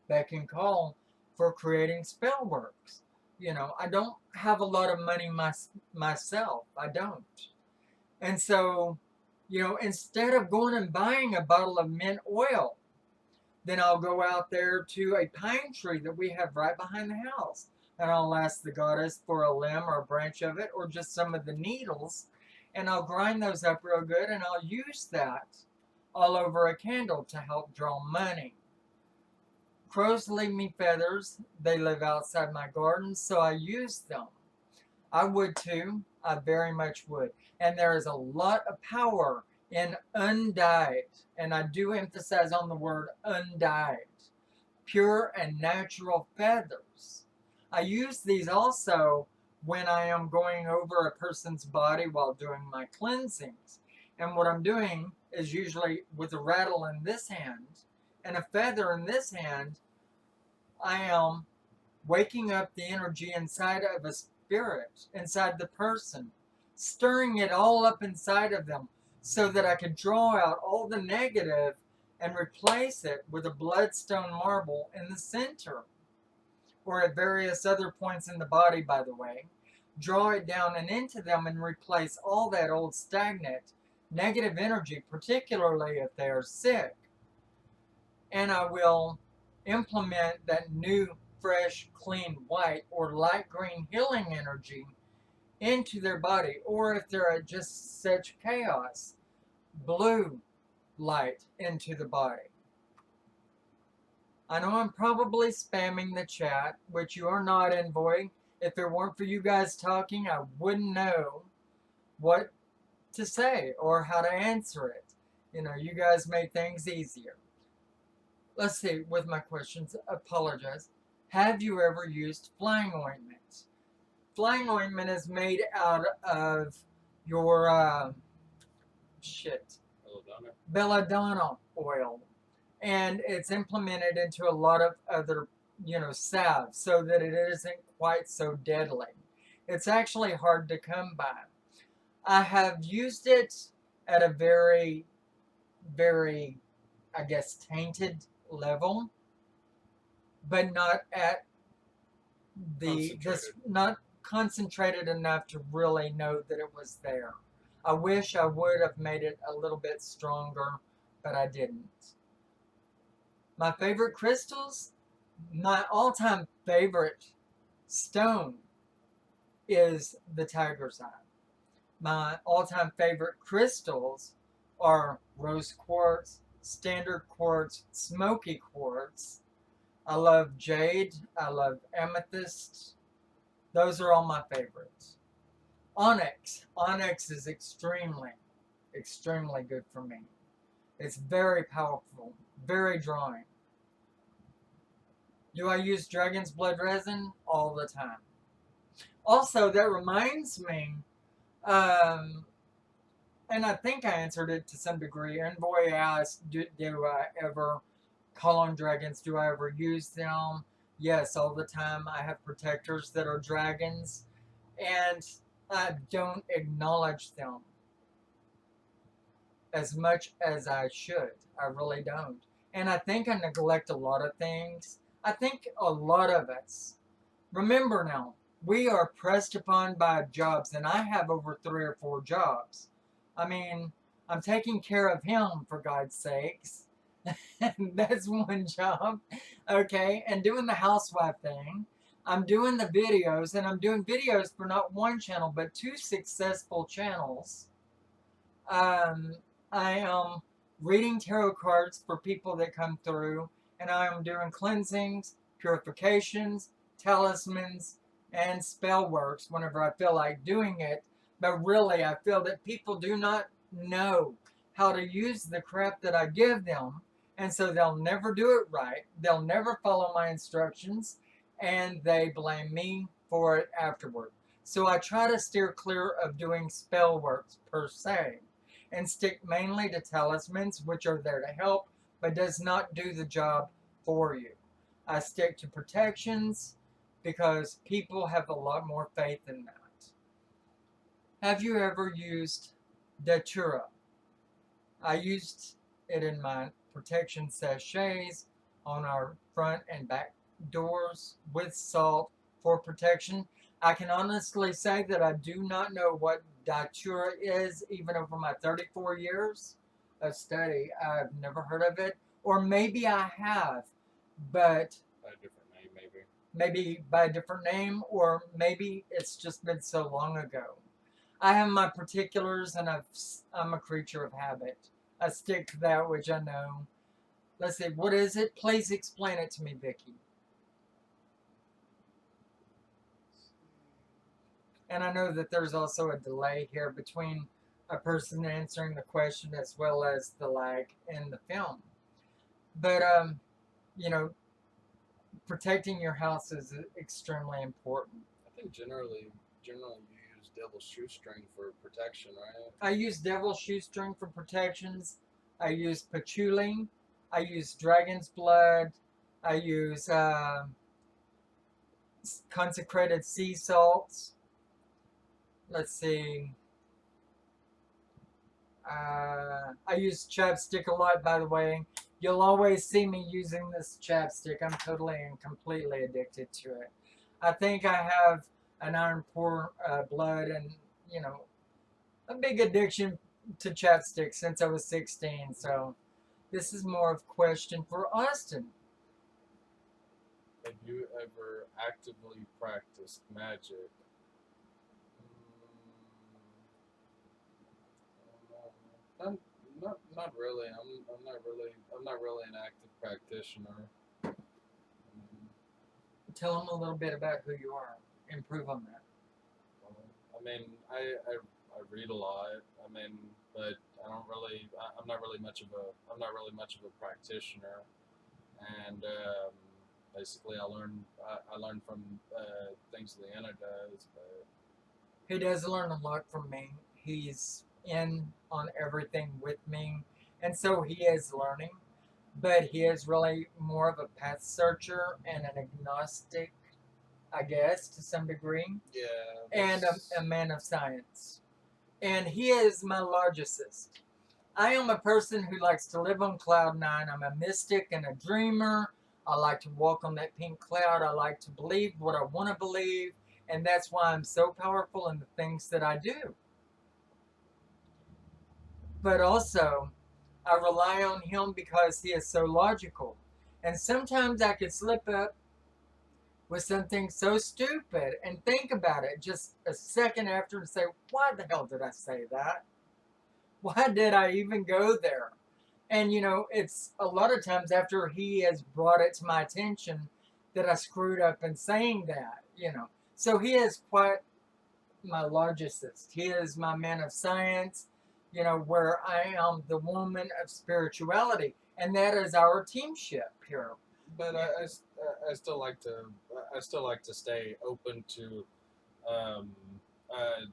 beck and call for creating spell works. You know, I don't have a lot of money myself. I don't. And so, you know, instead of going and buying a bottle of mint oil, then I'll go out there to a pine tree that we have right behind the house. And I'll ask the goddess for a limb or a branch of it, or just some of the needles. And I'll grind those up real good, and I'll use that all over a candle to help draw money. Crows leave me feathers. They live outside my garden, so I use them. I would too. I very much would. And there is a lot of power in undyed, and I do emphasize on the word undyed, pure and natural feathers. I use these also when I am going over a person's body while doing my cleansings. And what I'm doing is usually with a rattle in this hand and a feather in this hand, I am waking up the energy inside of a spirit, inside the person, stirring it all up inside of them so that I could draw out all the negative and replace it with a bloodstone marble in the center, or at various other points in the body, by the way. Draw it down and into them and replace all that old stagnant negative energy, particularly if they are sick. And I will implement that new, fresh, clean, white, or light green healing energy into their body. Or if they're just such chaos, blue light into the body. I know I'm probably spamming the chat, which you are not, Envoy. If it weren't for you guys talking, I wouldn't know what to say or how to answer it. You know, you guys made things easier. Let's see, with my questions, apologize. Have you ever used flying ointment? flying ointment is made out of your shit Belladonna. belladonna oil, and it's implemented into a lot of other, salves so that it isn't quite so deadly. It's actually hard to come by. I have used it at a very, very, I guess, tainted level, but not at this, Concentrated. not concentrated enough to really know that it was there. I wish I would have made it a little bit stronger, but I didn't. My favorite crystals, my all-time favorite stone is the tiger's eye. My all-time favorite crystals are rose quartz, standard quartz, smoky quartz. I love jade. I love amethyst. Those are all my favorites. Onyx. Onyx is extremely, extremely good for me. It's very powerful, very drawing. Do I use dragon's blood resin? All the time. Also, that reminds me, um, and I think I answered it to some degree. Envoy asked, do I ever call on dragons? Do I ever use them? Yes, all the time. I have protectors that are dragons, and I don't acknowledge them as much as I should. I really don't. And I think I neglect a lot of things. I think a lot of us, remember now, we are pressed upon by jobs, and I have over 3 or 4 jobs. I mean, I'm taking care of him, for God's sakes. That's one job. Okay. And doing the housewife thing. I'm doing the videos, and I'm doing videos for not one channel, but 2 successful channels. Um, I am reading tarot cards for people that come through, and I am doing cleansings, purifications, talismans, and spell works whenever I feel like doing it. But really, I feel that people do not know how to use the crap that I give them, and so they'll never do it right. They'll never follow my instructions, and they blame me for it afterward. So I try to steer clear of doing spell works per se and stick mainly to talismans, which are there to help but does not do the job for you. I stick to protections because people have a lot more faith in that. Have you ever used datura? I used it in my protection sachets on our front and back doors with salt for protection. I can honestly say that I do not know what datura is, even over my 34 years of study. I've never heard of it, or maybe I have, but By a different name, maybe. maybe by a different name, or maybe it's just been so long ago. I have my particulars, and I'm a creature of habit. I stick to that which I know. Let's see, what is it? Please explain it to me, Vicky. And I know that there's also a delay here between a person answering the question as well as the lag in the film. But you know, protecting your house is extremely important. I think generally you use devil's shoestring for protection, right? I use devil's shoestring for protections. I use patchouli. I use dragon's blood. I use consecrated sea salts. Let's see. I use chapstick a lot, by the way. You'll always see me using this chapstick. I'm totally and completely addicted to it. I think I have an iron poor blood and, you know, a big addiction to chapstick since I was 16. So this is more of a question for Austin. Have you ever actively practiced magic? Mm, not really. I'm not really an active practitioner. Tell them a little bit about who you are. Improve on that. I mean, I read a lot. I mean, but I don't really. I'm not really much of a. I'm not really much of a practitioner, and Basically, I learned from things Leanna does, but He does learn a lot from me. He's in on everything with me, and so he is learning. But he is really more of a path searcher and an agnostic, I guess, to some degree, yeah, and that's a man of science. And he is my logicist. I am a person who likes to live on cloud nine. I'm a mystic and a dreamer. I like to walk on that pink cloud. I like to believe what I want to believe. And that's why I'm so powerful in the things that I do. But also, I rely on him because he is so logical. And sometimes I could slip up with something so stupid and think about it just a second after and say, why the hell did I say that? Why did I even go there? And it's a lot of times after he has brought it to my attention that I screwed up in saying that. So he is quite my logicist. He is my man of science, where I am the woman of spirituality. And that is our teamship here. but Yeah. I still like to stay open to um, uh,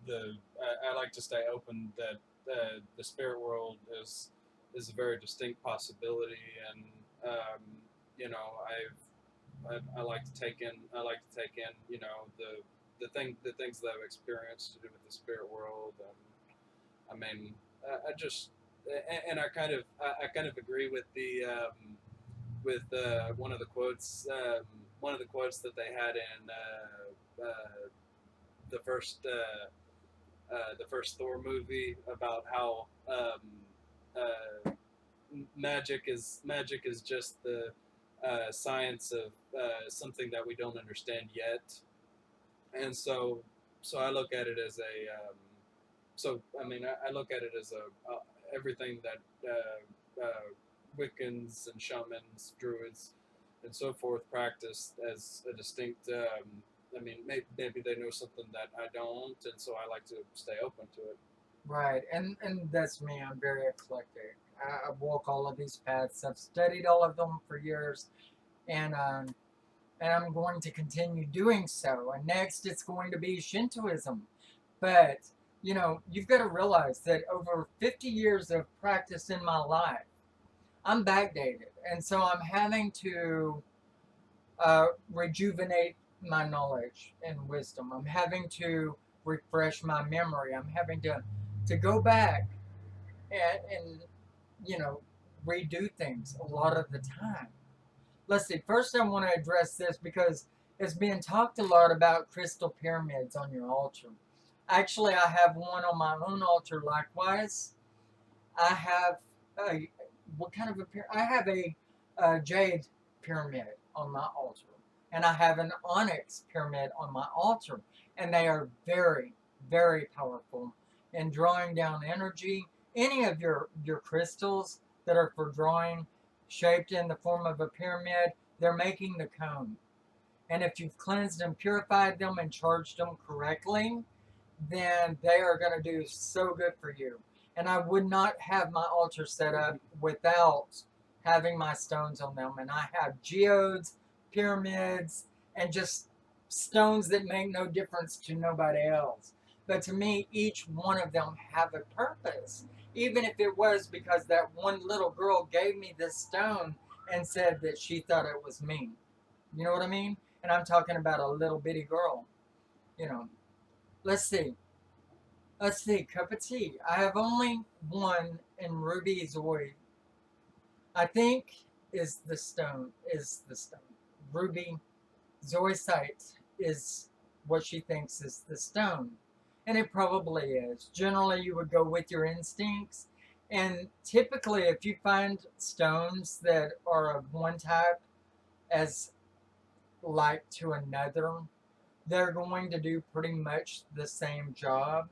I like to stay open that the spirit world is a very distinct possibility, and um, I like to take in the things that I've experienced to do with the spirit world. I mean, I just and I kind of agree with the one of the quotes that they had in the first the first Thor movie about how magic is just the science of something that we don't understand yet, and so I look at it as a I look at it as everything that Wiccans and shamans, druids, and so forth practice as a distinct. Maybe they know something that I don't, and so I like to stay open to it. Right. And that's me. I'm very eclectic. I walk all of these paths. I've studied all of them for years. And I'm going to continue doing so. And next, it's going to be Shintoism. But, you've got to realize that over 50 years of practice in my life, I'm backdated. And so I'm having to rejuvenate my knowledge and wisdom. I'm having to refresh my memory. I'm having to go back and you know, redo things a lot of the time. Let's see. First, I want to address this because it's being talked a lot about crystal pyramids on your altar. Actually, I have one on my own altar. Likewise, I have a what kind of a pyramid? I have a jade pyramid on my altar, and I have an onyx pyramid on my altar, and they are very, very powerful in drawing down energy. Any of your crystals that are for drawing, shaped in the form of a pyramid, they're making the cone. And if you've cleansed and purified them and charged them correctly, then they are going to do so good for you. And I would not have my altar set up without having my stones on them. And I have geodes, pyramids, and just stones that make no difference to nobody else. But to me, each one of them have a purpose. Even if it was because that one little girl gave me this stone and said that she thought it was me. You know what I mean? And I'm talking about a little bitty girl. You know, let's see. Let's see, cup of tea. I have only one in ruby zoe. I think is the stone. Ruby zoisite is what she thinks is the stone. And it probably is. Generally you would go with your instincts. And typically if you find stones that are of one type as like to another, they're going to do pretty much the same job.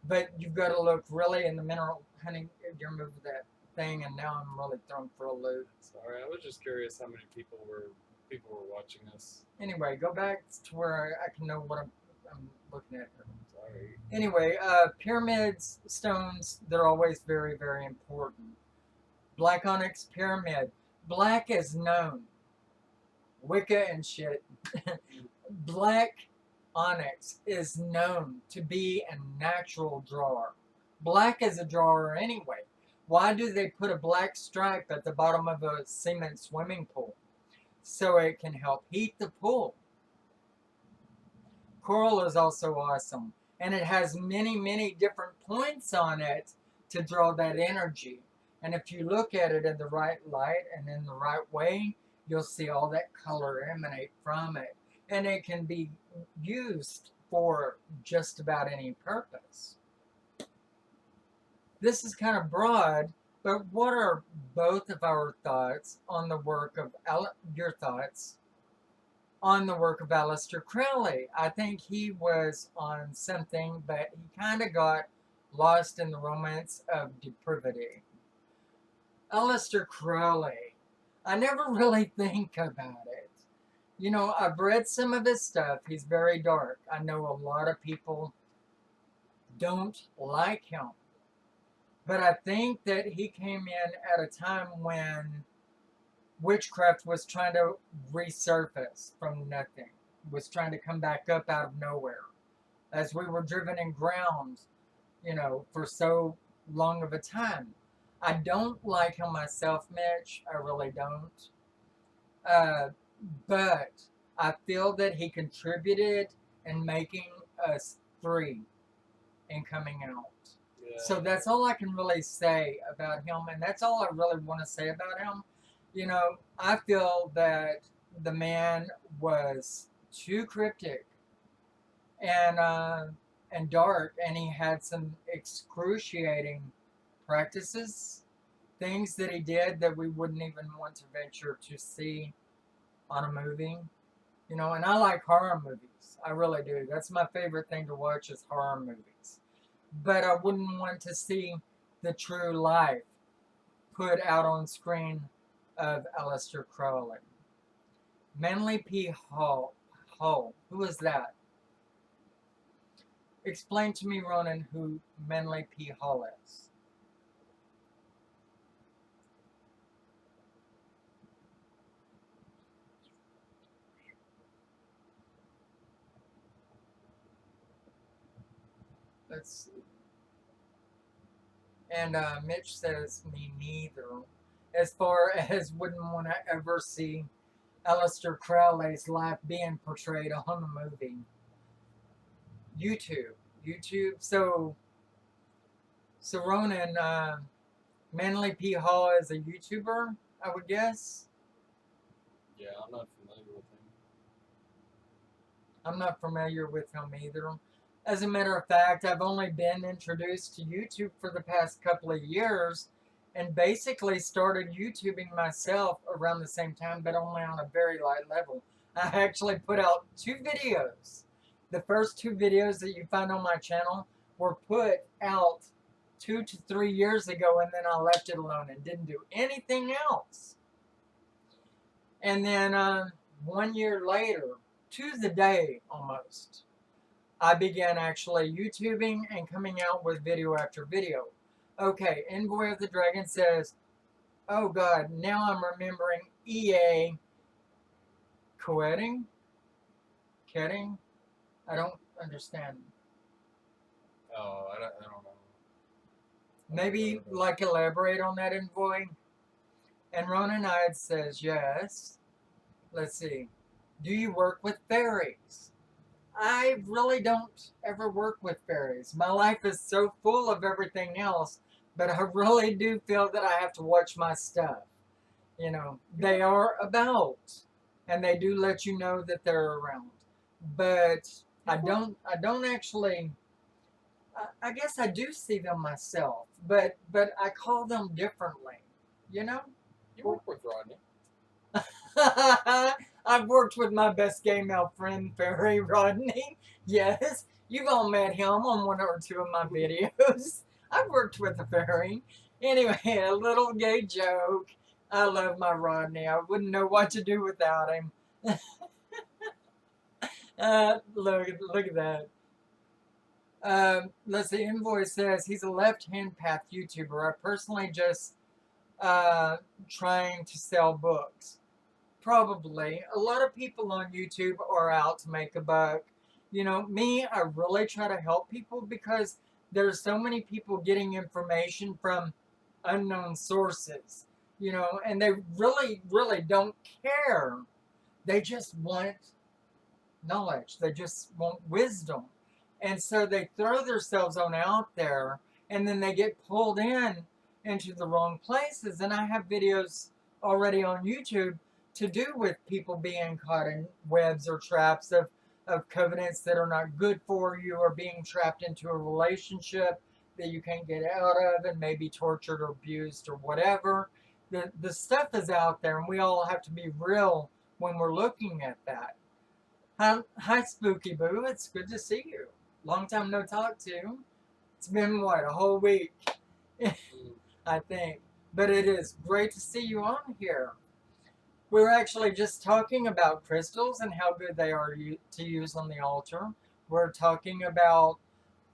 But you've got to look really in the mineral. Honey, you're moving that thing, and now I'm really thrown for a loop. Sorry, I was just curious how many people were watching us. Anyway, go back to where I can know what I'm looking at here. Sorry. Anyway, pyramids, stones, they're always very, very important. Black onyx pyramid. Black is known. Wicca and shit. Black onyx is known to be a natural drawer. Black is a drawer anyway. Why do they put a black stripe at the bottom of a cement swimming pool? So it can help heat the pool. Coral is also awesome. And it has many, many different points on it to draw that energy. And if you look at it in the right light and in the right way, you'll see all that color emanate from it. And it can be used for just about any purpose. This is kind of broad, but what are both of our thoughts on the work of your thoughts on the work of Aleister Crowley? I think he was on something, but he kind of got lost in the romance of depravity. Aleister Crowley, I never really think about it. You know, I've read some of his stuff. He's very dark. I know a lot of people don't like him. But I think that he came in at a time when witchcraft was trying to resurface from nothing, was trying to come back up out of nowhere. As we were driven and ground, you know, for so long of a time. I don't like him myself, Mitch. I really don't. Uh, but I feel that he contributed in making us free and coming out. Yeah. So that's all I can really say about him, and that's all I really want to say about him. You know, I feel that the man was too cryptic and dark, and he had some excruciating practices, things that he did that we wouldn't even want to venture to see on a movie. You know, and I like horror movies. I really do. That's my favorite thing to watch is horror movies. But I wouldn't want to see the true life put out on screen of Aleister Crowley. Manly P. Hall. Who is that? Explain to me, Ronan, who Manly P. Hall is. Let's see. And Mitch says, me neither. As far as wouldn't want to ever see Aleister Crowley's life being portrayed on the movie. YouTube. So Ronan, Manly P. Hall is a YouTuber, I would guess. Yeah, I'm not familiar with him. I'm not familiar with him either. As a matter of fact, I've only been introduced to YouTube for the past couple of years and basically started YouTubing myself around the same time, but only on a very light level. I actually put out 2 videos. The first 2 videos that you find on my channel were put out 2 to 3 years ago, and then I left it alone and didn't do anything else. And then 1 year later, to the day almost, I began actually YouTubing and coming out with video after video. Okay, Envoy of the Dragon says, oh God, now I'm remembering EA Coetting? Ketting? I don't understand. Oh, I don't know. Maybe like elaborate on that, Envoy. And Ronan Hyde says, yes. Let's see. Do you work with fairies? I really don't ever work with fairies. My life is so full of everything else, but I really do feel that I have to watch my stuff. You know, they are about, and they do let you know that they're around. But I don't actually. I guess I do see them myself, but I call them differently. You know. You work with Rodney. I've worked with my best gay male friend, Fairy Rodney. Yes, you've all met him on 1 or 2 of my videos. I've worked with a fairy. Anyway, a little gay joke. I love my Rodney. I wouldn't know what to do without him. Look at that. Let's see. Invoice says he's a left-hand path YouTuber. I personally just trying to sell books. Probably. A lot of people on YouTube are out to make a buck. Me, I really try to help people because there's so many people getting information from unknown sources, and they really, really don't care. They just want knowledge. They just want wisdom. And so they throw themselves on out there and then they get pulled into the wrong places. And I have videos already on YouTube to do with people being caught in webs or traps of covenants that are not good for you, or being trapped into a relationship that you can't get out of and maybe tortured or abused or whatever. The stuff is out there, and we all have to be real when we're looking at that. Hi, Spooky Boo. It's good to see you. Long time no talk to. It's been, what, a whole week, I think. But it is great to see you on here. We were actually just talking about crystals and how good they are to use on the altar. We're talking about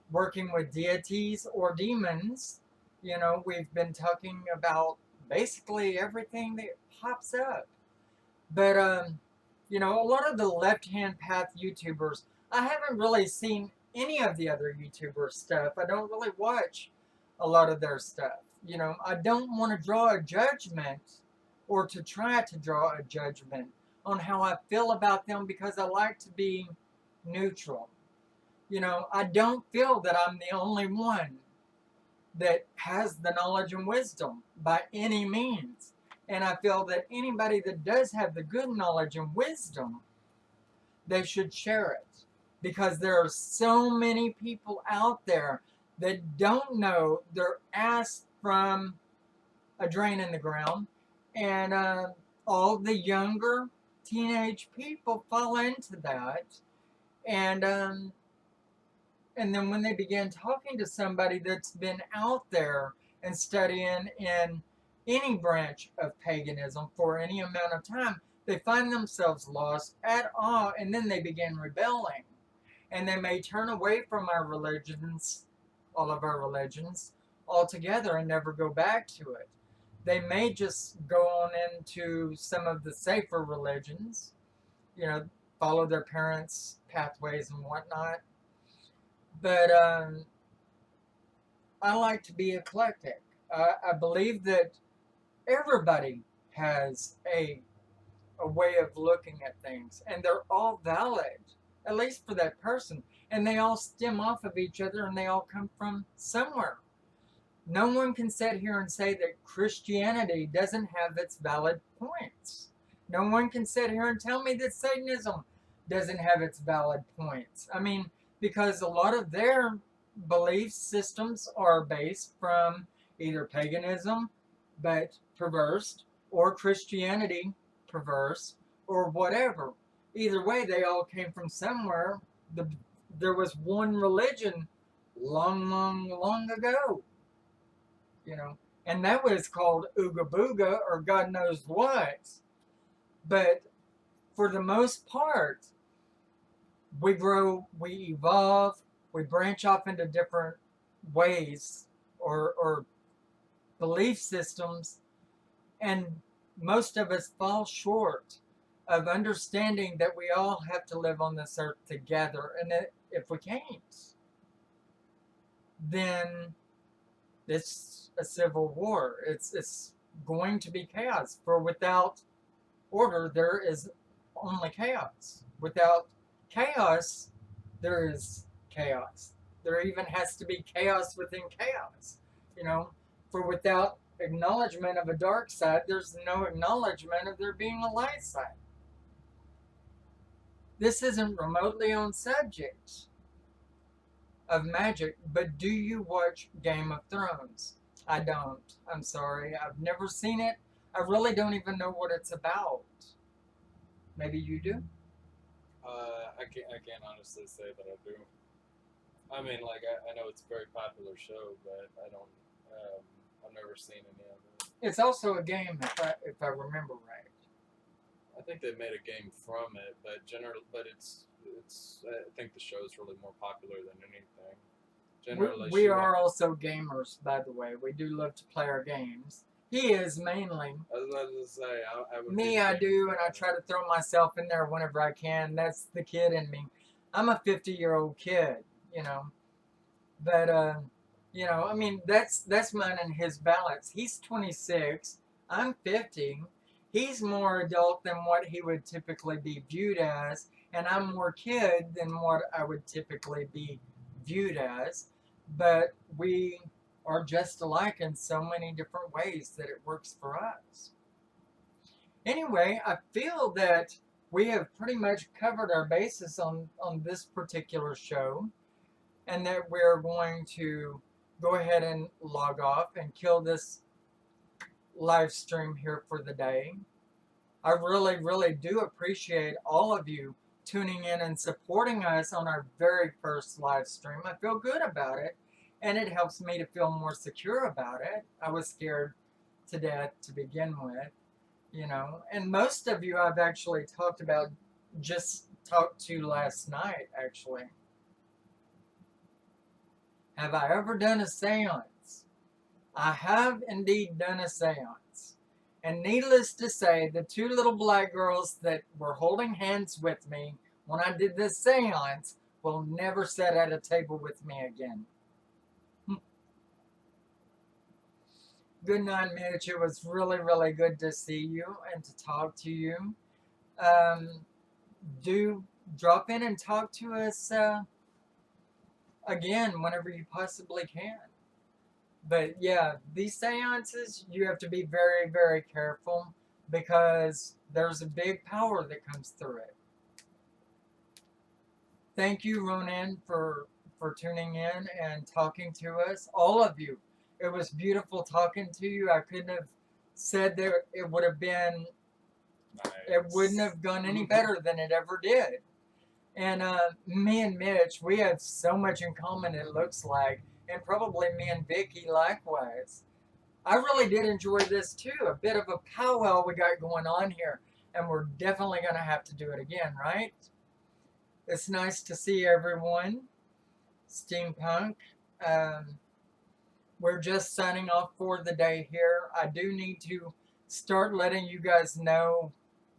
working with deities or demons. We've been talking about basically everything that pops up. But a lot of the left-hand path YouTubers, I haven't really seen any of the other YouTuber stuff. I don't really watch a lot of their stuff. I don't want to draw a judgment or to try to draw a judgment on how I feel about them, because I like to be neutral. I don't feel that I'm the only one that has the knowledge and wisdom by any means. And I feel that anybody that does have the good knowledge and wisdom, they should share it. Because there are so many people out there that don't know. They're asked from a drain in the ground. And all the younger teenage people fall into that. And then when they begin talking to somebody that's been out there and studying in any branch of paganism for any amount of time, they find themselves lost at all, and then they begin rebelling. And they may turn away from our religions, all of our religions, altogether and never go back to it. They may just go on into some of the safer religions, follow their parents' pathways and whatnot. But I like to be eclectic. I believe that everybody has a way of looking at things, and they're all valid, at least for that person. And they all stem off of each other, and they all come from somewhere. No one can sit here and say that Christianity doesn't have its valid points. No one can sit here and tell me that Satanism doesn't have its valid points. I mean, because a lot of their belief systems are based from either paganism, but perverse, or Christianity, perverse, or whatever. Either way, they all came from somewhere. There was one religion long, long, long ago, and that was called Ooga Booga or God knows what. But for the most part, we grow, we evolve, we branch off into different ways or belief systems, and most of us fall short of understanding that we all have to live on this earth together. And that if we can't, then it's a civil war. It's going to be chaos. For without order, there is only chaos. Without chaos, there is chaos. There even has to be chaos within chaos. For without acknowledgement of a dark side, there's no acknowledgement of there being a light side. This isn't remotely on subject of magic, but do you watch Game of Thrones? I don't. I'm sorry. I've never seen it. I really don't even know what it's about. Maybe you do? I can't honestly say that I do. I mean, like, I know it's a very popular show, but I don't, I've never seen any of it. It's also a game, if I remember right. I think they made a game from it, but it's I think the show is really more popular than anything. We are also gamers, by the way. We do love to play our games. He is mainly. I was about to say, I would be Me, the I baby do, and I father. try to throw myself in there whenever I can. That's the kid in me. I'm a 50-year-old kid, you know. But I mean, that's mine and his balance. He's 26. I'm 50. He's more adult than what he would typically be viewed as, and I'm more kid than what I would typically be viewed as. But we are just alike in so many different ways that it works for us. Anyway, I feel that we have pretty much covered our bases on this particular show, and that we're going to go ahead and log off and kill this live stream here for the day. I really, really do appreciate all of you tuning in and supporting us on our very first live stream. I feel good about it, and it helps me to feel more secure about it. I was scared to death to begin with, and most of you I've actually talked to last night, actually. Have I ever done a seance? I have indeed done a seance. And needless to say, the two little black girls that were holding hands with me when I did this seance will never sit at a table with me again. Good night, Mitch. It was really, really good to see you and to talk to you. Um, do drop in and talk to us again whenever you possibly can. But yeah, these seances, you have to be very, very careful because there's a big power that comes through it. Thank you, Ronan, for tuning in and talking to us. All of you. It was beautiful talking to you. I couldn't have said that it would have been, it wouldn't have gone any better than it ever did. And me and Mitch, we have so much in common, it looks like. And probably me and Vicky likewise. I really did enjoy this too. A bit of a powwow we got going on here. And we're definitely going to have to do it again, right? It's nice to see everyone. Steampunk. Um, we're just signing off for the day here. I do need to start letting you guys know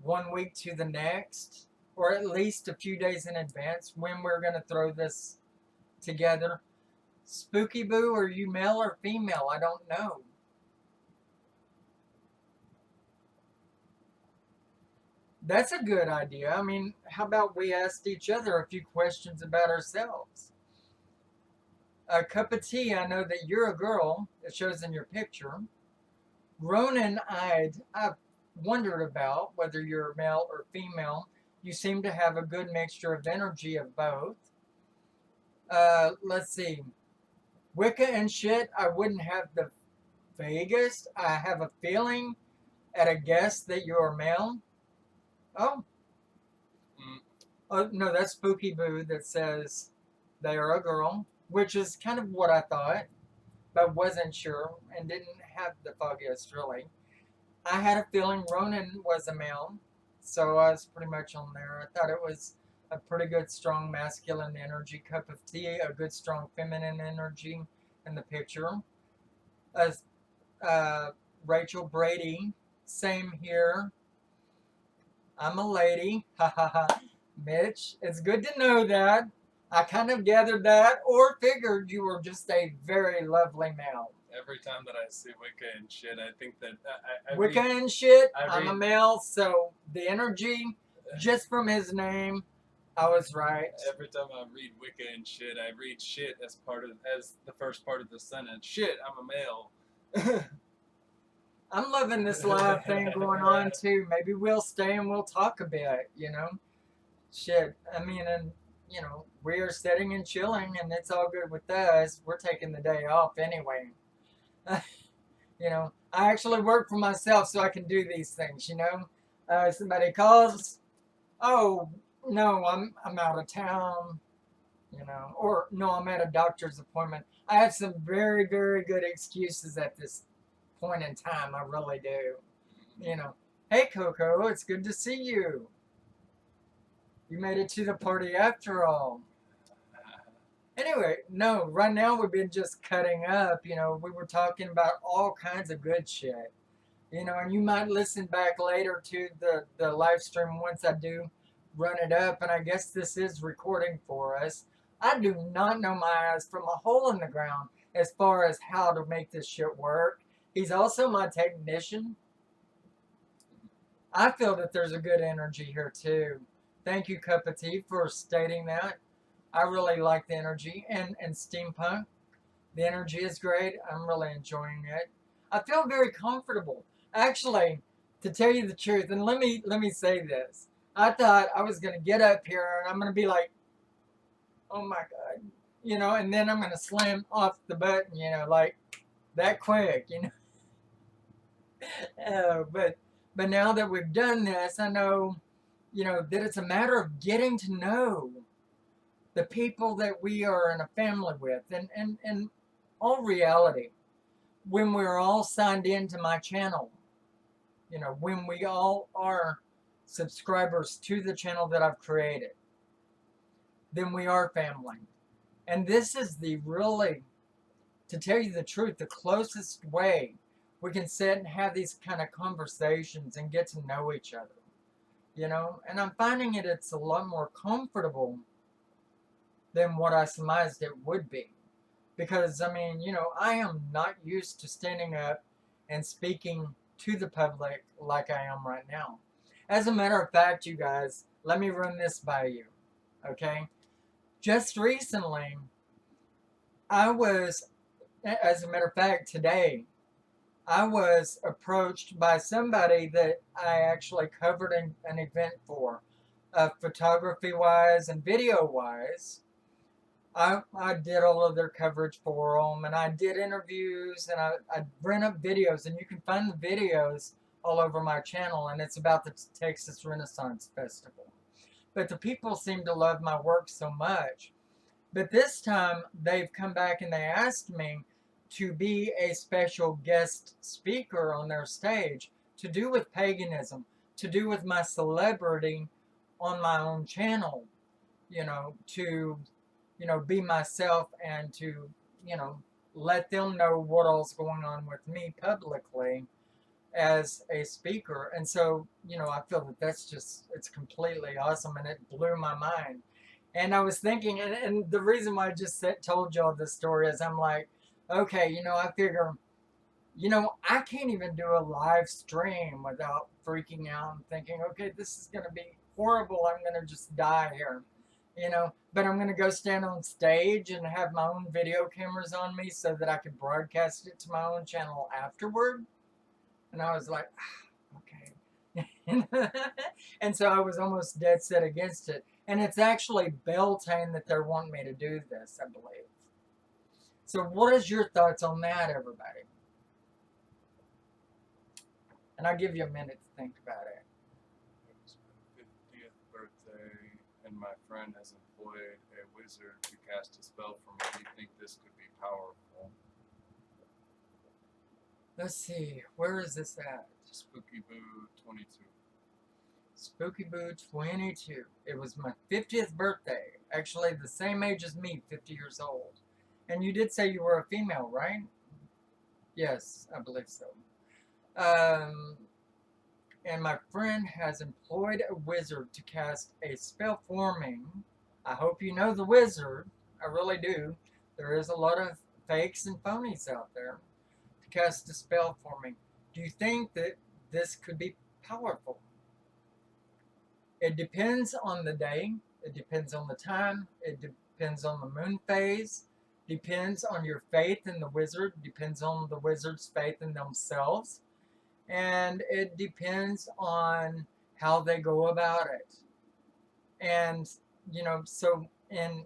1 week to the next, or at least a few days in advance, when we're going to throw this together. Spooky Boo, are you male or female? I don't know. That's a good idea. I mean, how about we ask each other a few questions about ourselves? A cup of tea, I know that you're a girl. It shows in your picture. Ronan, I've wondered about whether you're male or female. You seem to have a good mixture of energy of both. Let's see. Wicca and shit, I wouldn't have the vaguest. I have a feeling at a guess that you're male. Oh. Oh, no, that's Spooky Boo that says they are a girl, which is kind of what I thought, but wasn't sure and didn't have the foggiest really. I had a feeling Ronan was a male, so I was pretty much on there. I thought it was a pretty good, strong masculine energy cup of tea, a good, strong feminine energy in the picture. As Rachel Brady, same here. I'm a lady. Ha ha ha. Mitch, it's good to know that. I kind of gathered that or figured you were just a very lovely male. Every time that I see Wicca and shit, I think that Wicca and shit, I I'm a read- male, so the energy, just from his name, I was right. every time I read Wicca and shit, I read shit as the first part of the sentence. Shit, I'm a male. I'm loving this live thing going on too. Maybe we'll stay and we'll talk a bit, Shit. I mean, and we are sitting and chilling and it's all good with us. We're taking the day off anyway. I actually work for myself so I can do these things. Somebody calls, oh no, I'm out of town, or no, I'm at a doctor's appointment. I have some very, very good excuses at this point in time. I really do. Hey Coco, it's good to see you. You made it to the party after all. Anyway, no, right now we've been just cutting up. You know, we were talking about all kinds of good shit. You know, and you might listen back later to the live stream once I do run it up. And I guess this is recording for us. I do not know my eyes from a hole in the ground as far as how to make this shit work. He's also my technician. I feel that there's a good energy here too. Thank you, Cup of Tea, for stating that. I really like the energy and steampunk. The energy is great. I'm really enjoying it. I feel very comfortable. Actually, to tell you the truth, and let me say this. I thought I was gonna get up here and I'm gonna be like, oh my god, you know, and then I'm gonna slam off the button, you know, like that quick, you know. But now that we've done this, I know, you know, that it's a matter of getting to know the people that we are in a family with, and all reality, when we're all signed into my channel, you know, when we all are subscribers to the channel that I've created, then we are family. And this is the really, to tell you the truth, the closest way we can sit and have these kind of conversations and get to know each other, you know. And I'm finding it's a lot more comfortable than what I surmised it would be. Because, I mean, you know, I am not used to standing up and speaking to the public like I am right now. As a matter of fact, you guys, let me run this by you, okay? Just recently, I was, as a matter of fact, today, I was approached by somebody that I actually covered an event for, photography wise and video wise. I did all of their coverage for them, and I did interviews, and I bring up videos, and you can find the videos all over my channel, and it's about the Texas Renaissance Festival. But the people seem to love my work so much. But this time, they've come back and they asked me to be a special guest speaker on their stage to do with paganism, to do with my celebrity on my own channel, you know, to, you know, be myself and to, you know, let them know what all's going on with me publicly as a speaker. And so, you know, I feel that that's just, it's completely awesome, and it blew my mind. And I was thinking, and the reason why I just told y'all this story is I'm like, okay, you know, I figure, you know, I can't even do a live stream without freaking out and thinking, okay, this is going to be horrible. I'm going to just die here, you know. But I'm going to go stand on stage and have my own video cameras on me so that I could broadcast it to my own channel afterward. And I was like, ah, okay. And so I was almost dead set against it. And it's actually Beltane that they're wanting me to do this, I believe. So what is your thoughts on that, everybody? And I'll give you a minute to think about it. It was my 50th birthday, and my friend has employed a wizard to cast a spell for me. Do you think this could be powerful? Let's see, where is this at? Spooky Boo 22. Spooky Boo 22. It was my 50th birthday. Actually, the same age as me, 50 years old. And you did say you were a female, right? Yes, I believe so. And my friend has employed a wizard to cast a spell for me. I hope you know the wizard. I really do. There is a lot of fakes and phonies out there. To cast a spell for me. Do you think that this could be powerful? It depends on the day. It depends on the time. It depends on the moon phase. Depends on your faith in the wizard. Depends on the wizard's faith in themselves. And it depends on how they go about it. And, you know, so in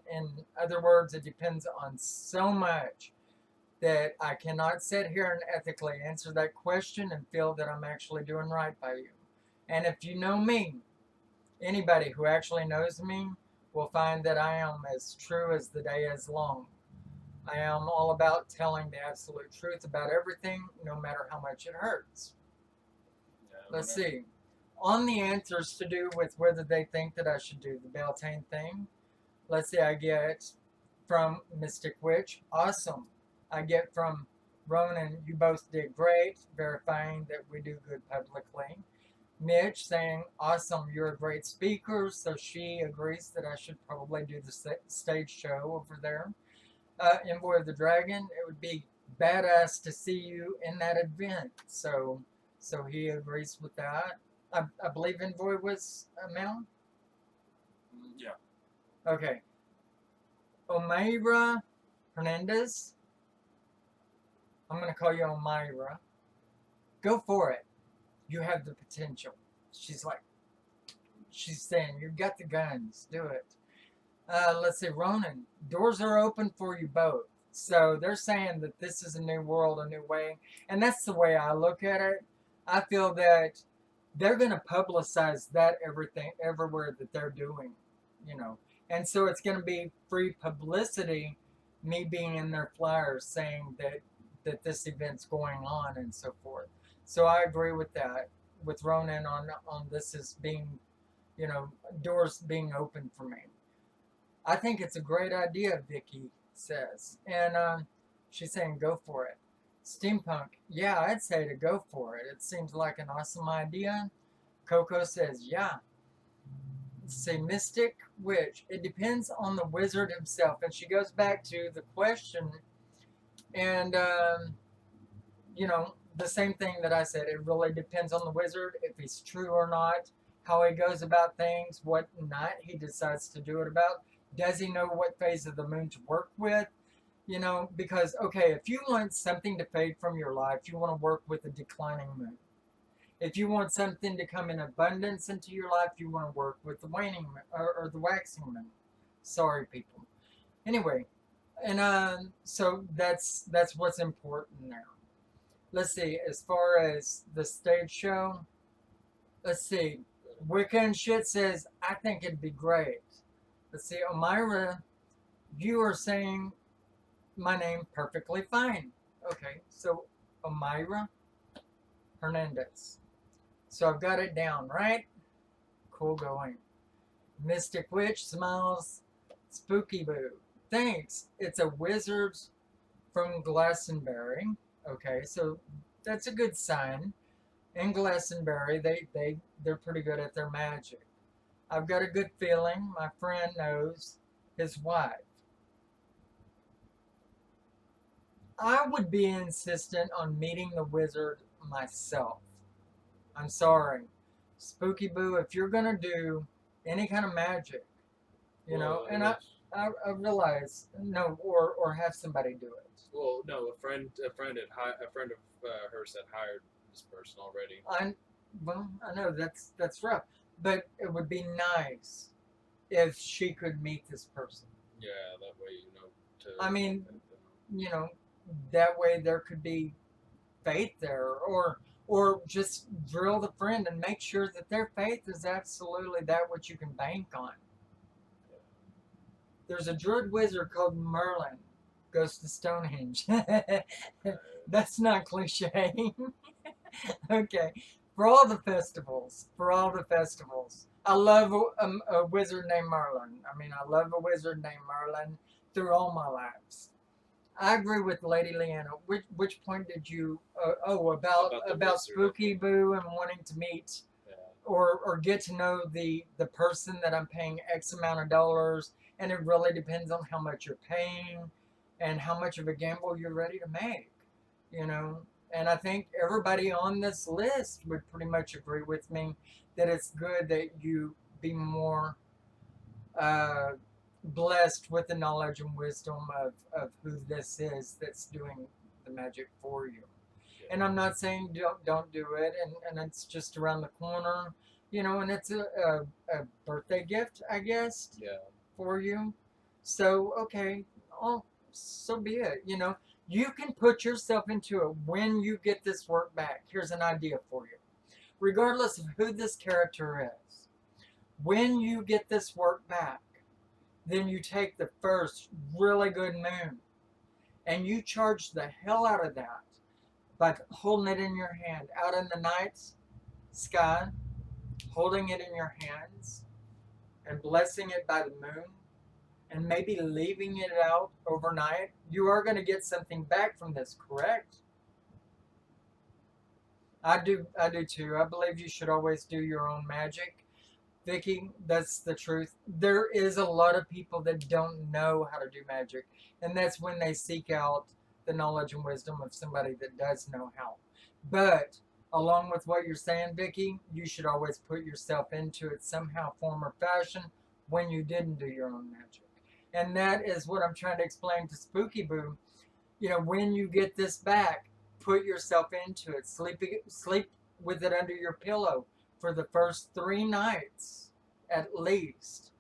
other words, it depends on so much that I cannot sit here and ethically answer that question and feel that I'm actually doing right by you. And if you know me, anybody who actually knows me will find that I am as true as the day is long. I am all about telling the absolute truth about everything, no matter how much it hurts. Yeah, Let's see. On the answers to do with whether they think that I should do the Beltane thing, let's see, I get from Mystic Witch, awesome. I get from Ronan, you both did great, verifying that we do good publicly. Mitch saying, awesome, you're a great speaker, so she agrees that I should probably do the stage show over there. Envoy of the Dragon, it would be badass to see you in that event. So he agrees with that. I believe Envoy was a male. Yeah. Okay. Omaira Hernandez. I'm going to call you Omaira. Go for it. You have the potential. She's saying, you got the guns. Do it. Let's see, Ronan. Doors are open for you both. So they're saying that this is a new world, a new way. And that's the way I look at it. I feel that they're going to publicize that everywhere that they're doing, you know. And so it's going to be free publicity, me being in their flyers saying that this event's going on and so forth. So I agree with that, with Ronan on this as being, you know, doors being open for me. I think it's a great idea, Vicky says. And she's saying go for it. Steampunk, yeah, I'd say to go for it. It seems like an awesome idea. Coco says, yeah. Say Mystic Witch, it depends on the wizard himself. And she goes back to the question, and you know, the same thing that I said. It really depends on the wizard, if he's true or not, how he goes about things, what night he decides to do it about. Does he know what phase of the moon to work with? You know, because, okay, if you want something to fade from your life, you want to work with a declining moon. If you want something to come in abundance into your life, you want to work with the waning moon, or the waxing moon. Sorry, people. Anyway, and so that's what's important now. Let's see, as far as the stage show, let's see. Wicca and Shit says, I think it'd be great. Let's see, Omira, you are saying my name perfectly fine. Okay, so Omira Hernandez. So I've got it down, right? Cool going. Mystic Witch smiles. Spooky Boo. Thanks. It's a wizard from Glastonbury. Okay, so that's a good sign. In Glastonbury, they're pretty good at their magic. I've got a good feeling my friend knows his wife. I would be insistent on meeting the wizard myself. I'm sorry. Spooky Boo, if you're going to do any kind of magic, you know, and I realize, no, or have somebody do it. Well, no, a friend of hers had hired this person already. I know that's rough, but it would be nice if she could meet this person. Yeah, that way, you know. I mean, you know, that way there could be faith there, or just drill the friend and make sure that their faith is absolutely that which you can bank on. There's a druid wizard called Merlin, goes to Stonehenge. That's not cliche. Okay, for all the festivals, I love a wizard named Merlin. I mean, I love a wizard named Merlin through all my lives. I agree with Lady Leeanna. Which point did you? About Spooky Boo and wanting to meet, or get to know the person that I'm paying X amount of dollars, and it really depends on how much you're paying, and how much of a gamble you're ready to make. You know, and I think everybody on this list would pretty much agree with me that it's good that you be more blessed with the knowledge and wisdom of who this is that's doing the magic for you. And I'm not saying don't do it, and it's just around the corner, you know, and it's a birthday gift, I guess, for you. So, okay, so be it, you know. You can put yourself into it when you get this work back. Here's an idea for you. Regardless of who this character is, when you get this work back, then you take the first really good moon and you charge the hell out of that by holding it in your hand out in the night sky, holding it in your hands and blessing it by the moon and maybe leaving it out overnight, you are going to get something back from this, correct? I do too. I believe you should always do your own magic. Vicky, that's the truth. There is a lot of people that don't know how to do magic, and that's when they seek out the knowledge and wisdom of somebody that does know how. But along with what you're saying, Vicky, you should always put yourself into it somehow, form, or fashion when you didn't do your own magic. And that is what I'm trying to explain to Spooky Boo. When you get this back, put yourself into it. Sleep with it under your pillow for the first 3 nights at least.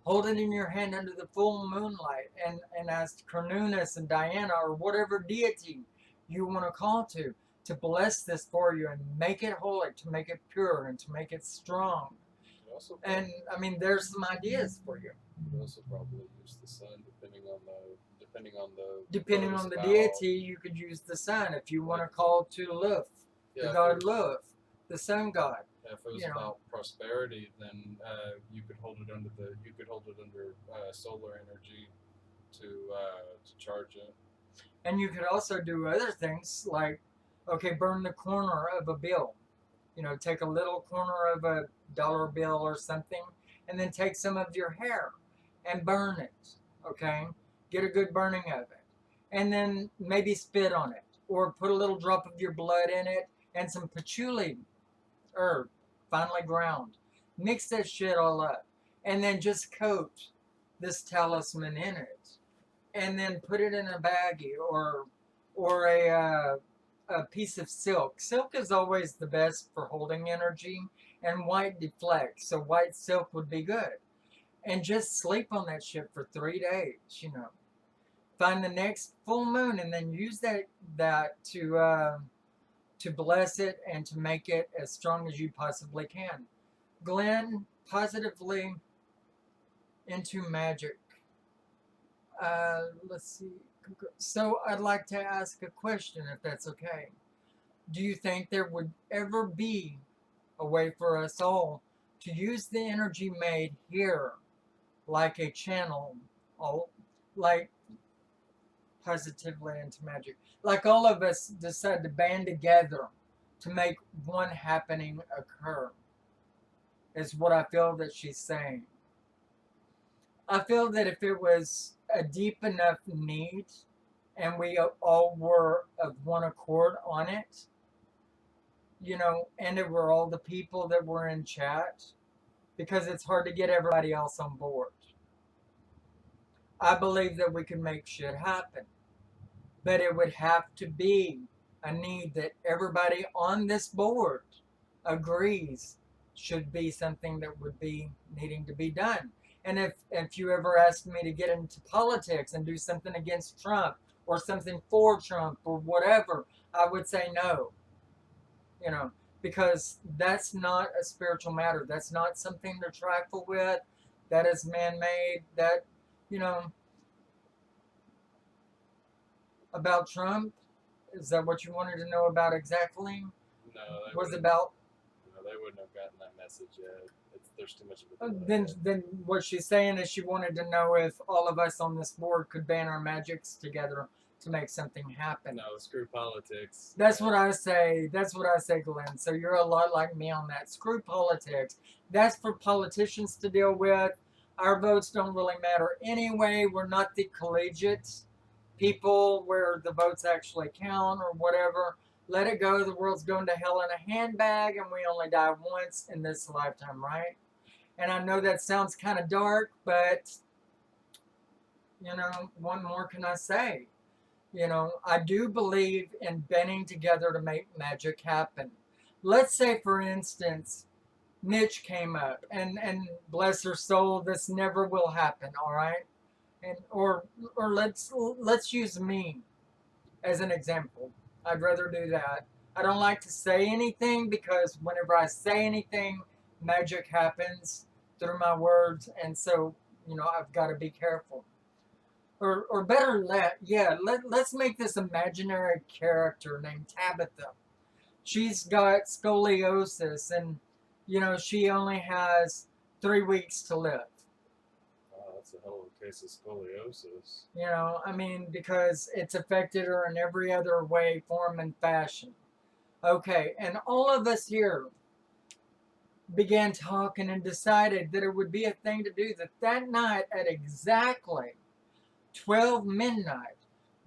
Hold it in your hand under the full moonlight and ask Cornunus and Diana or whatever deity you want to call to bless this for you and make it holy, to make it pure and to make it strong. And I mean, there's some ideas for you. You also probably use the sun Depending on the deity, you could use the sun if you want to call to Luf, the god Luf, the sun god. If it was about prosperity, then you could hold it under solar energy to charge it. And you could also do other things like, burn the corner of a bill. Take a little corner of a dollar bill or something, and then take some of your hair and burn it. Okay, get a good burning of it, and then maybe spit on it, or put a little drop of your blood in it and some patchouli herb, finely ground. Mix that shit all up, and then just coat this talisman in it, and then put it in a baggie or a piece of silk. Silk is always the best for holding energy, and white deflects, so white silk would be good. And just sleep on that shit for 3 days. Find the next full moon, and then use that to bless it and to make it as strong as you possibly can. Glenn, positively into magic. Let's see. So I'd like to ask a question, if that's okay. Do you think there would ever be a way for us all to use the energy made here like a channel, like positively into magic? Like all of us decide to band together to make one happening occur, is what I feel that she's saying. I feel that if it was a deep enough need and we all were of one accord on it, and it were all the people that were in chat, because it's hard to get everybody else on board. I believe that we can make shit happen, but it would have to be a need that everybody on this board agrees should be something that would be needing to be done. And if you ever asked me to get into politics and do something against Trump or something for Trump or whatever, I would say no. Because that's not a spiritual matter. That's not something to trifle with. That is man-made. That, about Trump, is that what you wanted to know about exactly? No, they wouldn't have gotten that message yet. There's too much of it. Then what she's saying is she wanted to know if all of us on this board could band our magics together to make something happen. No, screw politics. That's what I say. That's what I say, Glenn. So you're a lot like me on that. Screw politics. That's for politicians to deal with. Our votes don't really matter anyway. We're not the collegiate people where the votes actually count or whatever. Let it go. The world's going to hell in a handbag, and we only die once in this lifetime, right? And I know that sounds kind of dark, but, what more can I say? I do believe in banding together to make magic happen. Let's say, for instance, Mitch came up, and bless her soul, this never will happen, all right? Or let's use me as an example. I'd rather do that. I don't like to say anything, because whenever I say anything, magic happens through my words, and so I've got to be careful. Or better let's make this imaginary character named Tabitha. She's got scoliosis, and she only has 3 weeks to live. Wow, that's a hell of a case of scoliosis. You know, I mean, because it's affected her in every other way, form, and fashion. Okay, and all of us here began talking and decided that it would be a thing to do, that that night at exactly 12 midnight,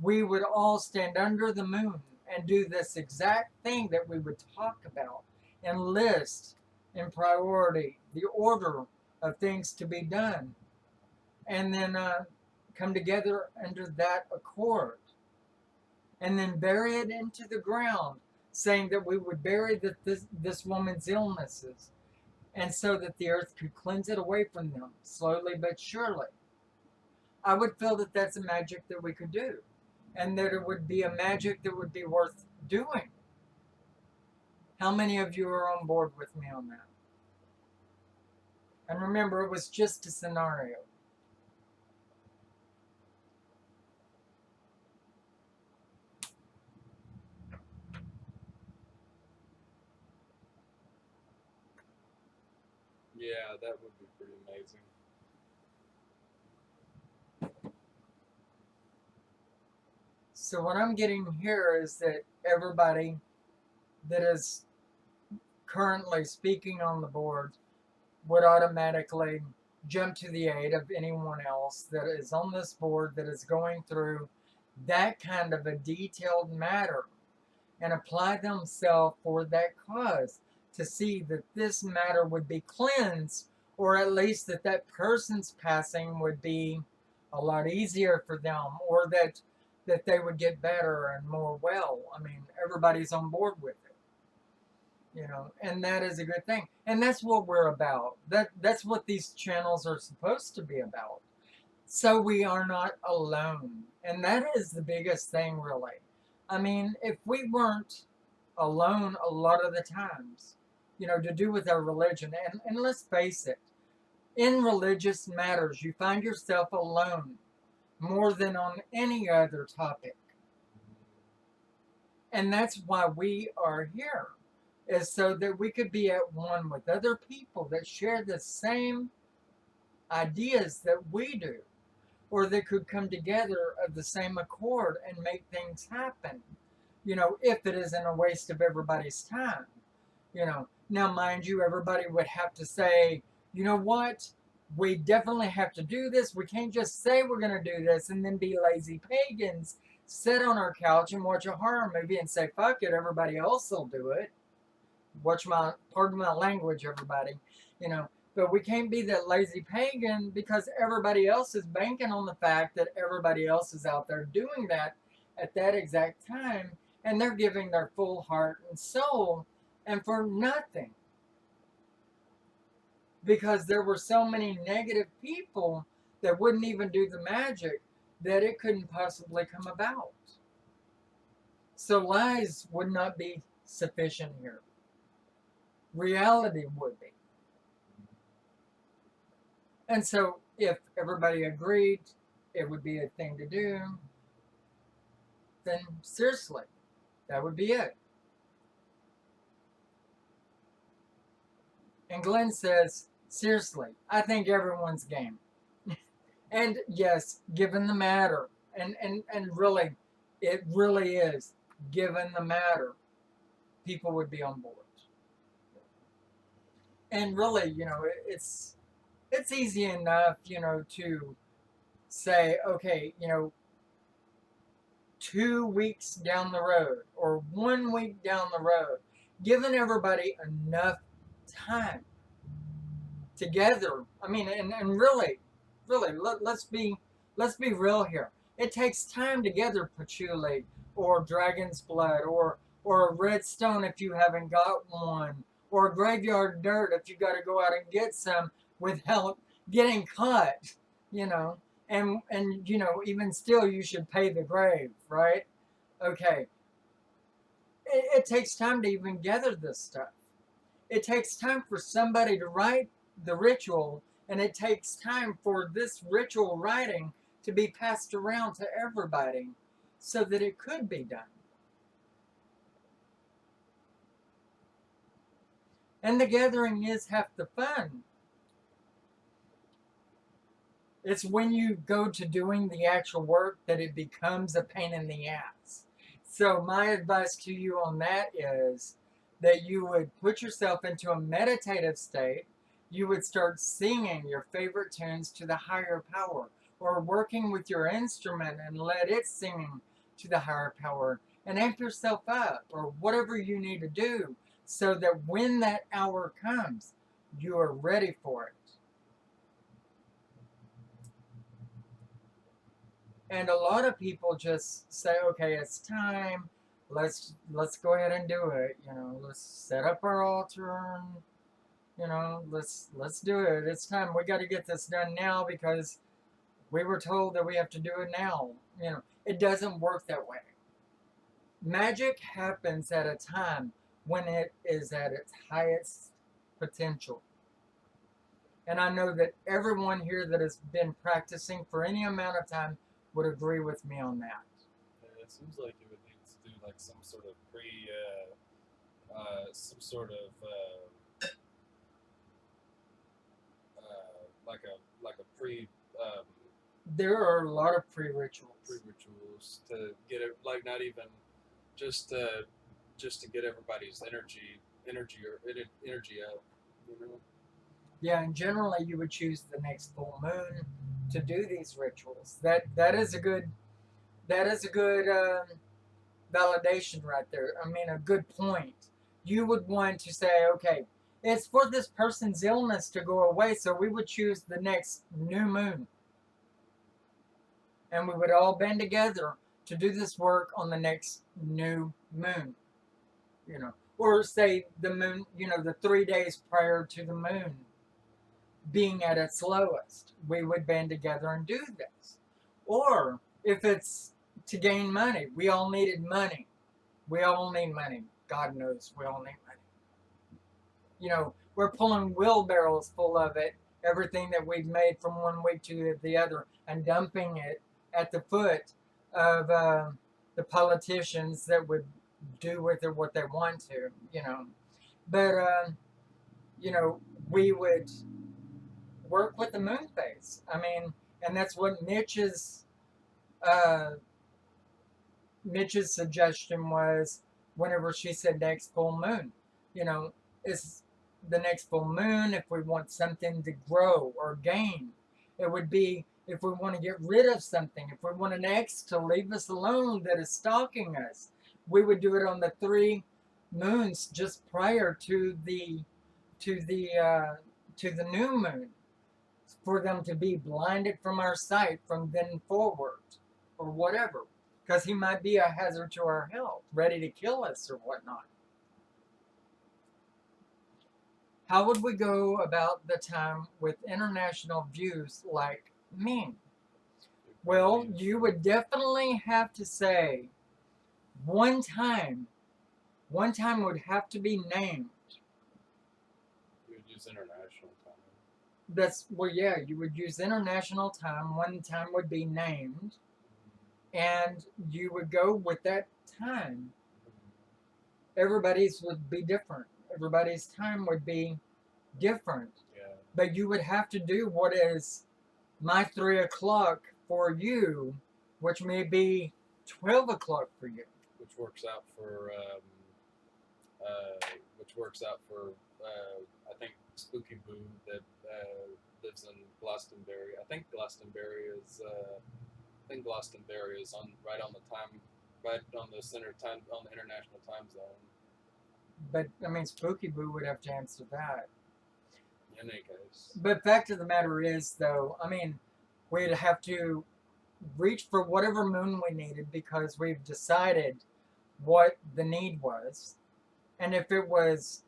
we would all stand under the moon and do this exact thing that we would talk about and list in priority the order of things to be done, and then come together under that accord, and then bury it into the ground, saying that we would bury this woman's illnesses, and so that the earth could cleanse it away from them, slowly but surely. I would feel that that's a magic that we could do, and that it would be a magic that would be worth doing. How many of you are on board with me on that? And remember, it was just a scenario. Yeah, that would be pretty amazing. So what I'm getting here is that everybody that is currently speaking on the board would automatically jump to the aid of anyone else that is on this board that is going through that kind of a detailed matter, and apply themselves for that cause, to see that this matter would be cleansed, or at least that that person's passing would be a lot easier for them, or that they would get better and more well. I mean, everybody's on board with it, you know, and that is a good thing. And that's what we're about. That's what these channels are supposed to be about. So we are not alone. And that is the biggest thing, really. I mean, if we weren't alone a lot of the times, you know, to do with our religion, and let's face it, in religious matters, you find yourself alone more than on any other topic. And that's why we are here, is so that we could be at one with other people that share the same ideas that we do, or that could come together of the same accord and make things happen, you know, if it isn't a waste of everybody's time, you know. Now, mind you, everybody would have to say, you know what, we definitely have to do this. We can't just say we're going to do this and then be lazy pagans, sit on our couch and watch a horror movie and say, fuck it, everybody else will do it. Pardon my language, everybody, you know. But we can't be that lazy pagan, because everybody else is banking on the fact that everybody else is out there doing that at that exact time, and they're giving their full heart and soul, and for nothing. Because there were so many negative people that wouldn't even do the magic, that it couldn't possibly come about. So lies would not be sufficient here. Reality would be. And so if everybody agreed it would be a thing to do, then seriously, that would be it. And Glenn says, seriously, I think everyone's game. And yes, given the matter, and really, it really is, given the matter, people would be on board. And really, you know, it's easy enough, you know, to say, okay, you know, 2 weeks down the road or 1 week down the road, giving everybody enough time together. I mean, and really, let's be real here. It takes time to gather patchouli or dragon's blood or a redstone if you haven't got one, or a graveyard dirt if you got to go out and get some without getting caught, you know. And you know, even still, you should pay the grave, right? Okay. It takes time to even gather this stuff. It takes time for somebody to write the ritual, and it takes time for this ritual writing to be passed around to everybody so that it could be done. And the gathering is half the fun. It's when you go to doing the actual work that it becomes a pain in the ass. So my advice to you on that is that you would put yourself into a meditative state. You would start singing your favorite tunes to the higher power, or working with your instrument and let it sing to the higher power, and amp yourself up, or whatever you need to do, so that when that hour comes, you are ready for it. And a lot of people just say, okay, it's time. Let's go ahead and do it. Let's set up our altar, and let's do it. It's time. We got to get this done now because we were told that we have to do it now. It doesn't work that way. Magic happens at a time when it is at its highest potential. And I know that everyone here that has been practicing for any amount of time would agree with me on that. Yeah, it seems like you would need to do like some sort of some sort of like a um, There are a lot of pre-rituals. pre-rituals to get it, like not even just just to get everybody's energy up, you know. Yeah, and generally you would choose the next full moon to do these rituals. That is a good validation right there. I mean, a good point. You would want to say, okay, it's for this person's illness to go away, so we would choose the next new moon, and we would all band together to do this work on the next new moon. Or say the moon, the 3 days prior to the moon being at its lowest, we would band together and do this. Or if it's to gain money, we all needed money. We all need money. God knows we all need money. We're pulling wheelbarrows full of it, everything that we've made from one week to the other, and dumping it at the foot of the politicians that would do with it what they want to. But, we would work with the moon phase. I mean, and that's what uh, Mitch's suggestion was whenever she said next full moon. Is the next full moon if we want something to grow or gain. It would be if we want to get rid of something, if we want an ex to leave us alone that is stalking us. We would do it on the 3 moons just prior to the uh, to the new moon, for them to be blinded from our sight from then forward, or whatever, because he might be a hazard to our health, ready to kill us or whatnot. How would we go about the time with international views like me? Well, you would definitely have to say one time. One time would have to be named. You would use international time. Yeah, you would use international time. One time would be named, and you would go with that time. Everybody's would be different. Everybody's time would be different. Yeah. But you would have to do what is my 3 o'clock for you, which may be 12 o'clock for you. Which works out for I think Spooky Boo that lives in Glastonbury. I think Glastonbury is on right on the time, right on the center time on the international time zone. But I mean, Spooky Boo would have to answer that. In any case. But fact of the matter is, though, I mean, we'd have to reach for whatever moon we needed because we've decided what the need was, and if it was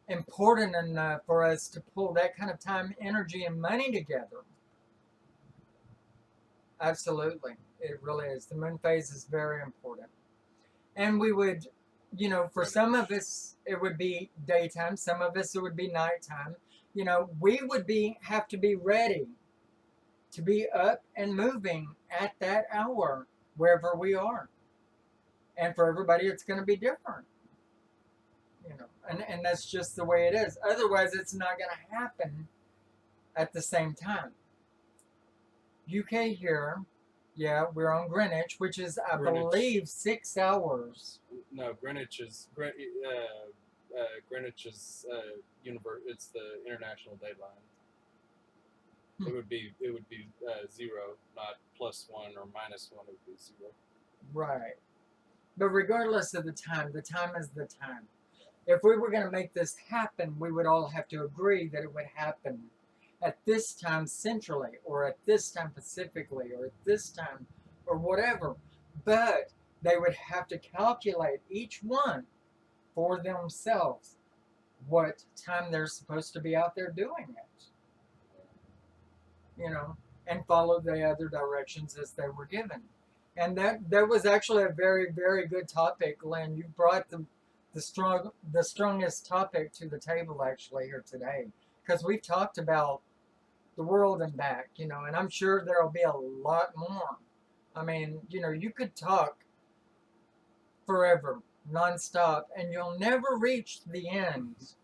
important enough for us to pull that kind of time, energy, and money together. Absolutely, it really is. The moon phase is very important, and we would, for some of us it would be daytime, some of us it would be nighttime. We would have to be ready to be up and moving at that hour wherever we are, and for everybody it's going to be different. And that's just the way it is. Otherwise, it's not going to happen at the same time. UK here. Yeah, we're on Greenwich, which is, I Greenwich. believe, 6 hours. No, Greenwich is Greenwich is It's the international dayline. Hmm. It would be 0, not +1 or -1. It would be 0. Right. But regardless of the time is the time. If we were going to make this happen, we would all have to agree that it would happen at this time centrally, or at this time pacifically, or at this time, or whatever. But they would have to calculate each one for themselves what time they're supposed to be out there doing it, you know, and follow the other directions as they were given. And that was actually a very, very good topic, Lynn. You brought the strongest topic to the table actually here today, because we've talked about the world and back, you know, and I'm sure there'll be a lot more. I mean, you know, you could talk forever, nonstop, and you'll never reach the end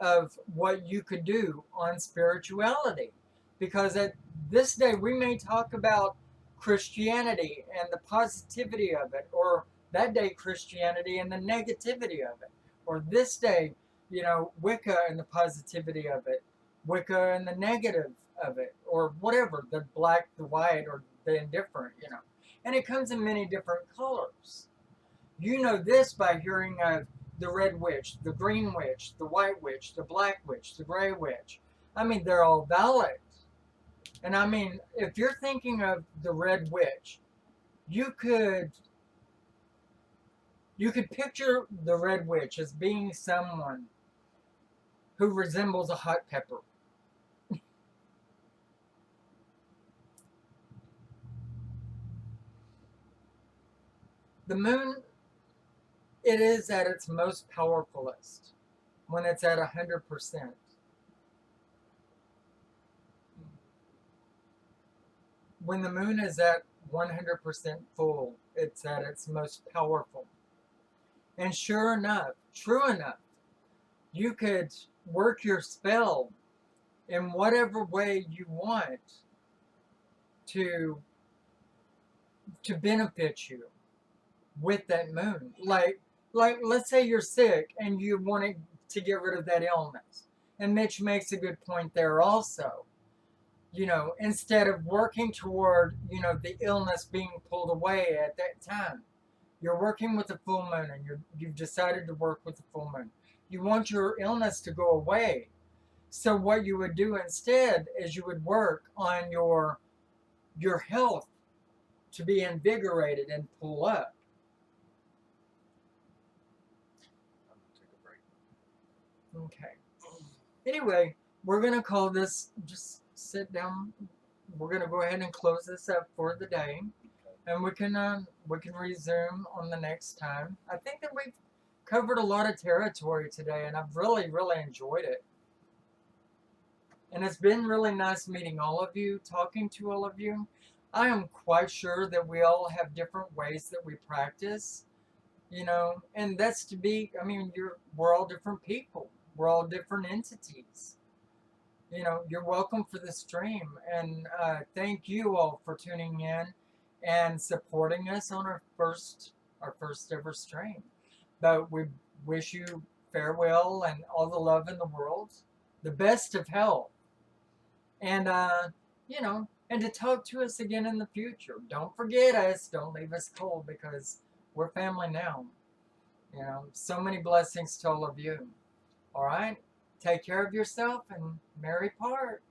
of what you could do on spirituality. Because at this day, we may talk about Christianity and the positivity of it, or that day, Christianity and the negativity of it, or this day, you know, Wicca and the positivity of it, Wicca and the negative of it, or whatever, the black, the white, or the indifferent, you know. And it comes in many different colors. You know this by hearing of the red witch, the green witch, the white witch, the black witch, the gray witch. I mean, they're all valid. And I mean, if you're thinking of the red witch, you could picture the red witch as being someone who resembles a hot pepper. The moon, it is at its most powerfulest when it's at 100%. When the moon is at 100% full, it's at its most powerful. And sure enough, true enough, you could work your spell in whatever way you want to benefit you with that moon. Like let's say you're sick and you want to get rid of that illness. And Mitch makes a good point there also. You know, instead of working toward, you know, the illness being pulled away at that time, you're working with the full moon, and you've decided to work with the full moon. You want your illness to go away. So what you would do instead is you would work on your health to be invigorated and pull up. I'm gonna take a break. Okay. Anyway, we're gonna call this, just sit down. We're gonna go ahead and close this up for the day, and we can resume on the next time. I think that we've covered a lot of territory today, and I've really, really enjoyed it. And it's been really nice meeting all of you, talking to all of you. I am quite sure that we all have different ways that we practice, you know, and that's to be, I mean, we're all different people. We're all different entities. You know, you're welcome for the stream. And thank you all for tuning in and supporting us on our first ever stream. But we wish you farewell and all the love in the world, the best of health, and you know, and to talk to us again in the future. Don't forget us. Don't leave us cold, because we're family now. You know, so many blessings to all of you. All right, take care of yourself and merry part.